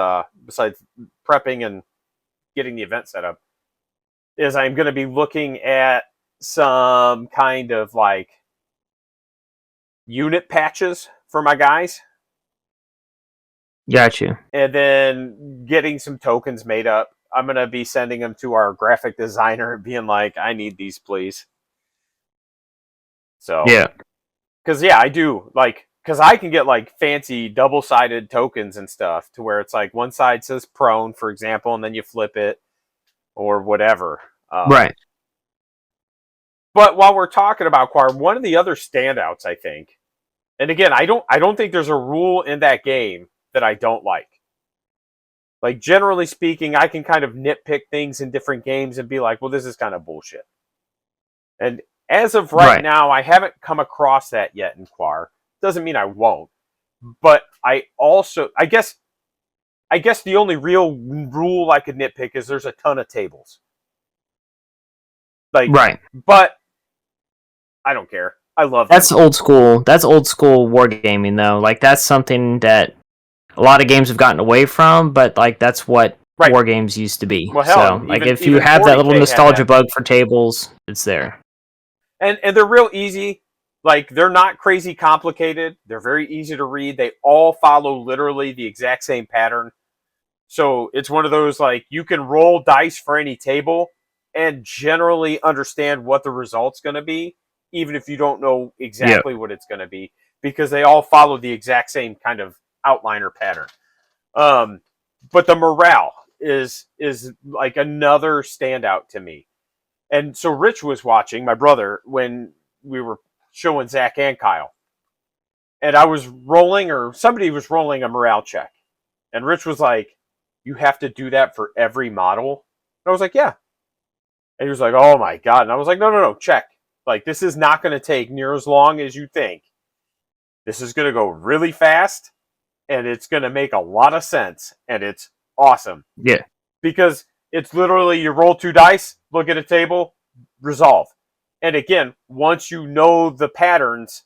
Speaker 1: besides prepping and getting the event set up, is I'm going to be looking at some kind of like unit patches for my guys.
Speaker 2: Got you.
Speaker 1: And then getting some tokens made up. I'm going to be sending them to our graphic designer and being like, I need these, please. So,
Speaker 2: yeah.
Speaker 1: Because, yeah, I do. Like, because I can get like fancy double-sided tokens and stuff to where it's like one side says prone, for example, and then you flip it or whatever.
Speaker 2: Right.
Speaker 1: But while we're talking about Quar, one of the other standouts, I think, and again, I don't think there's a rule in that game that I don't like. Like, generally speaking, I can kind of nitpick things in different games and be like, well, this is kind of bullshit. And as of right now, I haven't come across that yet in Quar. Doesn't mean I won't. But I guess the only real rule I could nitpick is there's a ton of tables. Like, but I don't care. I love that.
Speaker 2: That's old school. That's old school wargaming, though. Like, that's something that a lot of games have gotten away from, but like that's what war games used to be.
Speaker 1: Well, hell,
Speaker 2: so, like, if you have that little nostalgia bug for tables, it's there.
Speaker 1: And they're real easy. Like, they're not crazy complicated. They're very easy to read. They all follow literally the exact same pattern. So it's one of those, like, you can roll dice for any table and generally understand what the result's going to be, even if you don't know exactly what it's going to be, because they all follow the exact same kind of outliner pattern. But the morale is like another standout to me. And so Rich was watching, my brother, when we were showing Zach and Kyle. And I was rolling, or somebody was rolling a morale check. And Rich was like, you have to do that for every model? And I was like, yeah. And he was like, oh my God. And I was like, no, check. Like, this is not going to take near as long as you think. This is going to go really fast, and it's going to make a lot of sense, and it's awesome.
Speaker 2: Yeah.
Speaker 1: Because it's literally you roll 2 dice, look at a table, resolve. And again, once you know the patterns,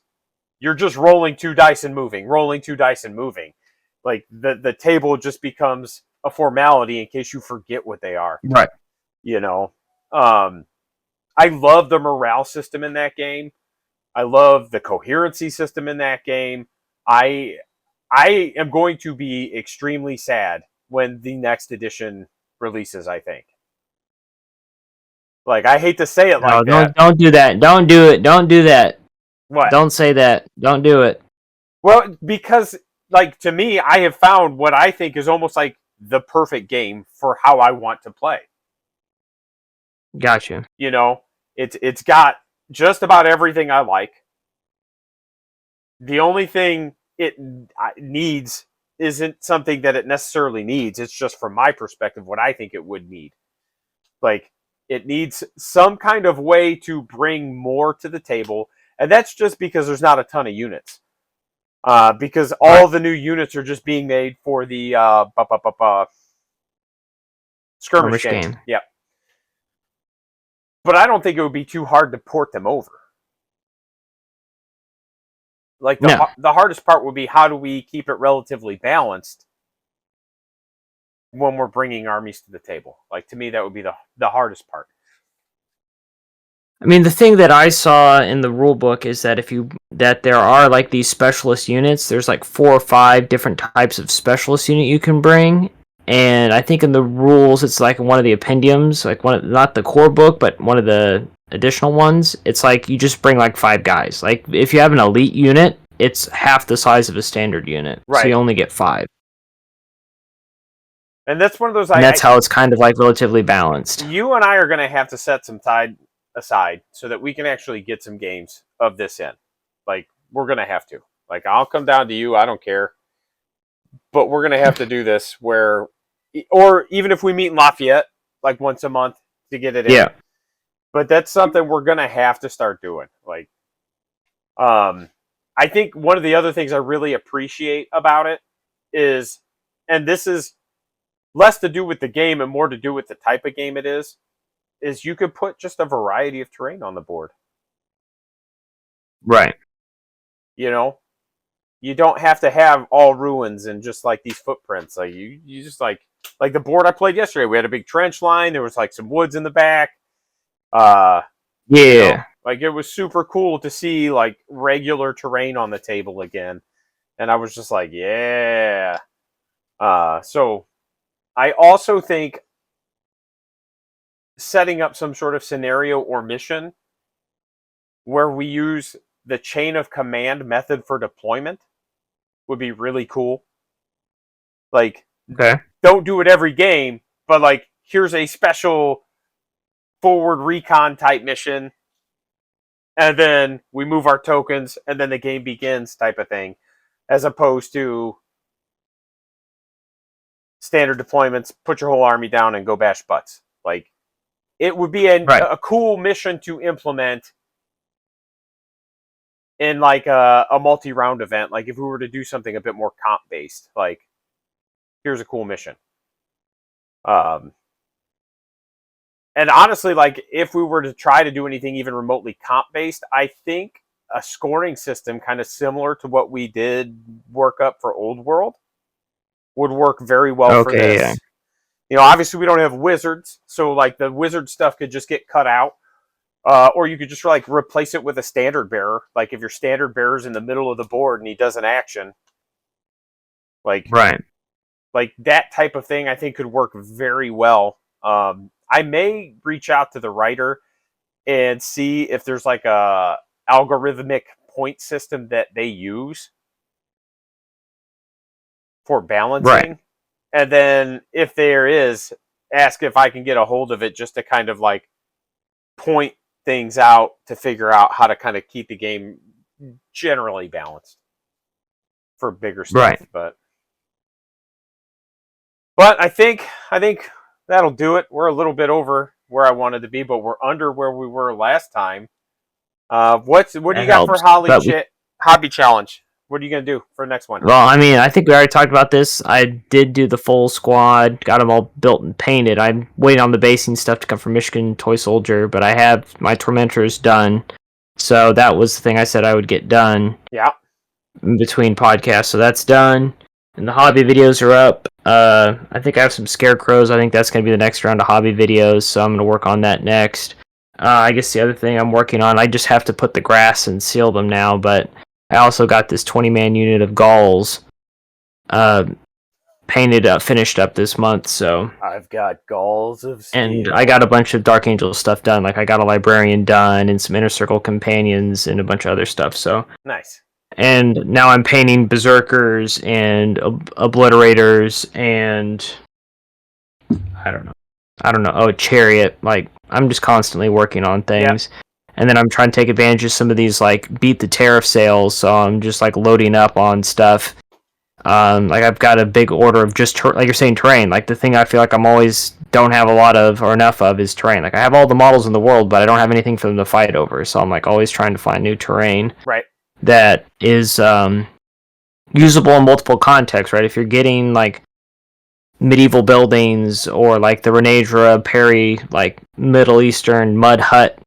Speaker 1: you're just rolling 2 dice and moving, rolling 2 dice and moving. Like, the table just becomes a formality in case you forget what they are.
Speaker 2: Right.
Speaker 1: You know? I love the morale system in that game. I love the coherency system in that game. I am going to be extremely sad when the next edition releases, I think. Like, I hate to say it like that.
Speaker 2: Don't do that. Don't do it. Don't do that.
Speaker 1: What?
Speaker 2: Don't say that. Don't do it.
Speaker 1: Well, because, like, to me, I have found what I think is almost like the perfect game for how I want to play.
Speaker 2: Gotcha.
Speaker 1: You know, it's got just about everything I like. The only thing it needs isn't something that it necessarily needs. It's just from my perspective what I think it would need. Like, it needs some kind of way to bring more to the table, and that's just because there's not a ton of units. Because all the new units are just being made for the skirmish game. Yep. But I don't think it would be too hard to port them over. Like, the hardest part would be, how do we keep it relatively balanced when we're bringing armies to the table? Like, to me, that would be the hardest part.
Speaker 2: I mean, the thing that I saw in the rule book is that that there are like these specialist units. There's like 4 or 5 different types of specialist unit you can bring, and I think in the rules it's like one of the appendiums, like not the core book, but one of the additional ones. It's like you just bring like 5 guys. Like, if you have an elite unit, it's half the size of a standard unit, so you only get 5.
Speaker 1: And that's one of those.
Speaker 2: And that's how it's kind of like relatively balanced.
Speaker 1: You and I are going to have to set some time aside so that we can actually get some games of this in. Like, we're going to have to. Like, I'll come down to you. I don't care. But we're going to have to do this where, or even if we meet in Lafayette, like once a month to get it in.
Speaker 2: Yeah.
Speaker 1: But that's something we're going to have to start doing. Like, I think one of the other things I really appreciate about it is, and this is less to do with the game and more to do with the type of game it is you could put just a variety of terrain on the board.
Speaker 2: Right.
Speaker 1: You know, you don't have to have all ruins and just like these footprints. Like you just like the board I played yesterday. We had a big trench line. There was like some woods in the back.
Speaker 2: Yeah.
Speaker 1: You know, like it was super cool to see like regular terrain on the table again. And I was just like, yeah. So I also think setting up some sort of scenario or mission where we use the chain of command method for deployment would be really cool. Like, don't do it every game, but like, here's a special forward recon type mission, and then we move our tokens, and then the game begins type of thing, as opposed to standard deployments, put your whole army down and go bash butts. Like, it would be a cool mission to implement in like a multi-round event. Like if we were to do something a bit more comp based, like here's a cool mission. And honestly, like if we were to try to do anything even remotely comp based, I think a scoring system kind of similar to what we did work up for Old World would work very well for this. Yeah. You know, obviously we don't have wizards, so like the wizard stuff could just get cut out. Or you could just like replace it with a standard bearer. Like if your standard bearer's in the middle of the board and he does an action, like that type of thing, I think could work very well. I may reach out to the writer and see if there's like a algorithmic point system that they use for balancing, and then if there is, ask if I can get a hold of it just to kind of like point things out to figure out how to kind of keep the game generally balanced for bigger stuff. But I think that'll do it. We're a little bit over where I wanted to be, but we're under where we were last time. What do you got for hobby challenge? What are you going to do for the next one?
Speaker 2: Well, I mean, I think we already talked about this. I did do the full squad, got them all built and painted. I'm waiting on the basing stuff to come from Michigan Toy Soldier, but I have my Tormentors done. So that was the thing I said I would get done.
Speaker 1: Yeah.
Speaker 2: In between podcasts, so that's done. And the hobby videos are up. I think I have some scarecrows. I think that's going to be the next round of hobby videos, so I'm going to work on that next. I guess the other thing I'm working on, I just have to put the grass and seal them now, but I also got this 20-man unit of Gauls painted up, finished up this month, so...
Speaker 1: I've got Gauls of Steel.
Speaker 2: And I got a bunch of Dark Angel stuff done, like I got a Librarian done, and some Inner Circle Companions, and a bunch of other stuff, so...
Speaker 1: Nice.
Speaker 2: And now I'm painting Berserkers, and Obliterators, and... I don't know, oh, Chariot, like, I'm just constantly working on things. Yep. And then I'm trying to take advantage of some of these, like, beat the tariff sales, so I'm just, like, loading up on stuff. Like, I've got a big order of just, like you're saying, terrain. Like, the thing I feel like I'm always don't have a lot of, or enough of, is terrain. Like, I have all the models in the world, but I don't have anything for them to fight over, so I'm, like, always trying to find new terrain.
Speaker 1: Right.
Speaker 2: That is, usable in multiple contexts, right? If you're getting, like, medieval buildings, or, like, the Renadra, Perry, like, Middle Eastern mud hut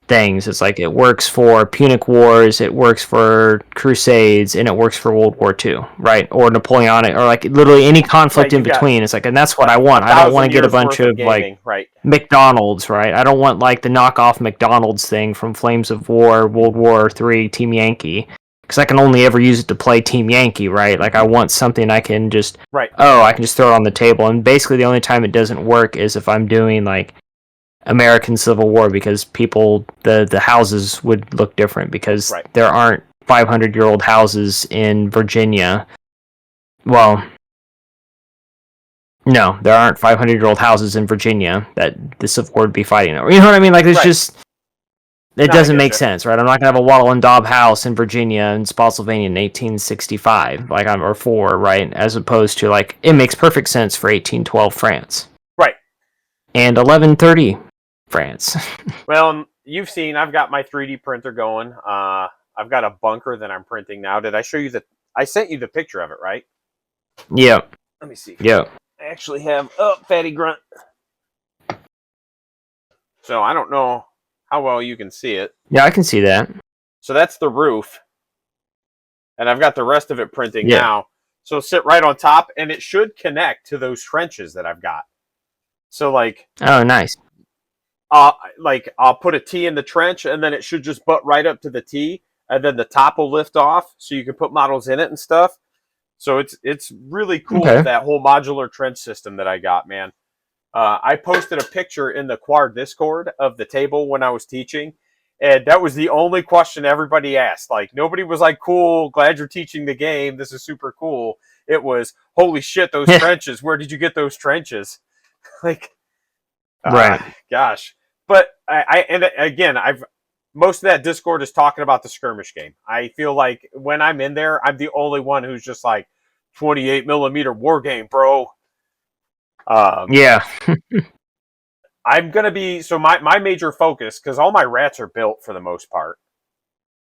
Speaker 2: things. It's like it works for Punic Wars, it works for Crusades, and it works for World War II, right? Or Napoleonic, or like literally any conflict in between. It's like, and that's what I want. I don't want to get a bunch of like McDonald's, right? I don't want like the knockoff McDonald's thing from Flames of War, World War III, Team Yankee, because I can only ever use it to play Team Yankee, right? Like I want something I can just, I can just throw it on the table. And basically the only time it doesn't work is if I'm doing like American Civil War, because people, the houses would look different, because there aren't 500-year-old houses in Virginia. Well, No, there aren't 500-year-old houses in Virginia that the Civil War would be fighting over. You know what I mean? Like, it's just... It doesn't make sense, right? I'm not going to have a wattle and daub house in Virginia and Spotsylvania in 1865, or 4, right? As opposed to, like, it makes perfect sense for 1812 France.
Speaker 1: Right.
Speaker 2: And 1130 France.
Speaker 1: Well, you've seen, I've got my 3D printer going. I've got a bunker that I'm printing now. Did I show you I sent you the picture of it, right?
Speaker 2: Yep.
Speaker 1: Let me see.
Speaker 2: Yep.
Speaker 1: I actually have, fatty grunt. So I don't know how well you can see it.
Speaker 2: Yeah, I can see that.
Speaker 1: So that's the roof. And I've got the rest of it printing now. So sit right on top, and it should connect to those trenches that I've got. So, like...
Speaker 2: Oh, nice.
Speaker 1: I'll put a T in the trench, and then it should just butt right up to the T, and then the top will lift off, so you can put models in it and stuff. So it's really cool, that whole modular trench system that I got, man. I posted a picture in the Quar Discord of the table when I was teaching, and that was the only question everybody asked. Like, nobody was like, cool, glad you're teaching the game, this is super cool. It was, holy shit, those trenches, where did you get those trenches? Like,
Speaker 2: right.
Speaker 1: Gosh. But I've most of that Discord is talking about the skirmish game. I feel like when I'm in there, I'm the only one who's just like 28 millimeter war game, bro.
Speaker 2: Yeah.
Speaker 1: I'm gonna be my major focus, because all my rats are built for the most part.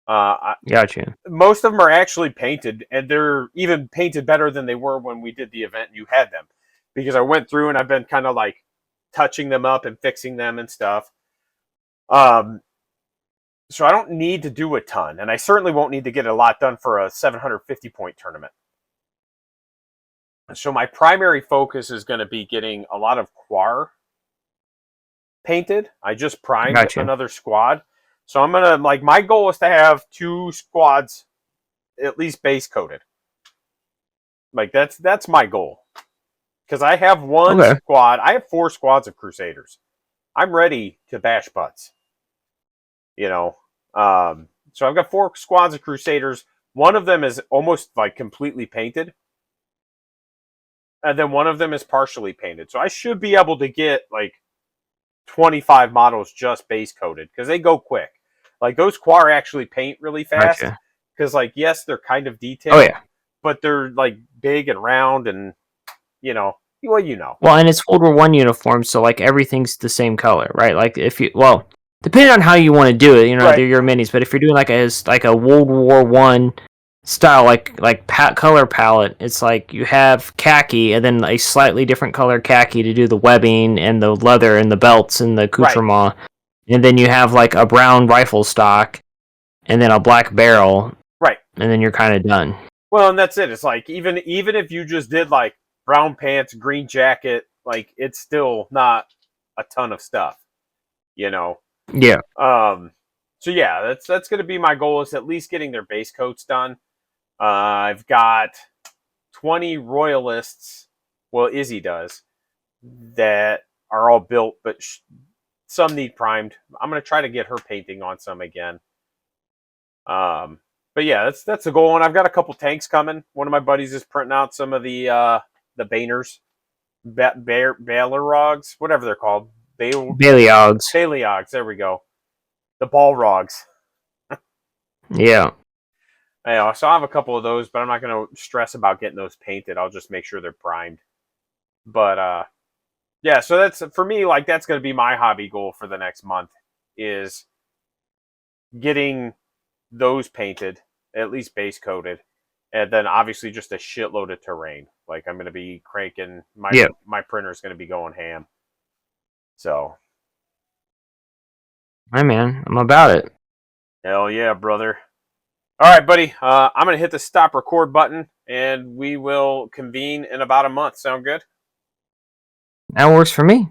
Speaker 2: Gotcha.
Speaker 1: Most of them are actually painted, and they're even painted better than they were when we did the event and you had them, because I went through and I've been kind of like touching them up and fixing them and stuff. So I don't need to do a ton, and I certainly won't need to get a lot done for a 750 point tournament. So my primary focus is going to be getting a lot of Quar painted. I just primed another squad. So I'm going to, like, my goal is to have 2 squads at least base coated. Like, that's my goal. Because I have one squad. I have 4 squads of Crusaders. I'm ready to bash butts. You know, so I've got 4 squads of Crusaders. One of them is almost like completely painted, and then one of them is partially painted. So I should be able to get like 25 models just base coated, because they go quick. Like, those Quar actually paint really fast, because like, yes, they're kind of detailed, but they're like big and round, and well, Well,
Speaker 2: and it's World War I uniform, so like everything's the same color, right? Like, depending on how you want to do it, they're your minis. But if you're doing like a World War I style, like color palette, it's like you have khaki and then a slightly different color khaki to do the webbing and the leather and the belts and the accoutrement, and then you have like a brown rifle stock and then a black barrel, and then you're kind of done.
Speaker 1: Well, and that's it. It's like, even if you just did like brown pants, green jacket, like, it's still not a ton of stuff,
Speaker 2: Yeah.
Speaker 1: So yeah, that's going to be my goal, is at least getting their base coats done. I've got 20 royalists. Well, Izzy does, that are all built, but some need primed. I'm going to try to get her painting on some again. But yeah, that's the goal. And I've got a couple tanks coming. One of my buddies is printing out some of the Baners, Balrogs, whatever they're called.
Speaker 2: Balyogs.
Speaker 1: There we go. The Balrogs.
Speaker 2: Yeah.
Speaker 1: So I have a couple of those, but I'm not going to stress about getting those painted. I'll just make sure they're primed. But yeah, so that's, for me, like, that's going to be my hobby goal for the next month, is getting those painted, at least base coated, and then obviously just a shitload of terrain. Like, I'm going to be cranking my printer's going to be going ham. So,
Speaker 2: hi man, I'm about it.
Speaker 1: Hell yeah, brother. All right, buddy. I'm going to hit the stop record button, and we will convene in about a month. Sound good?
Speaker 2: That works for me.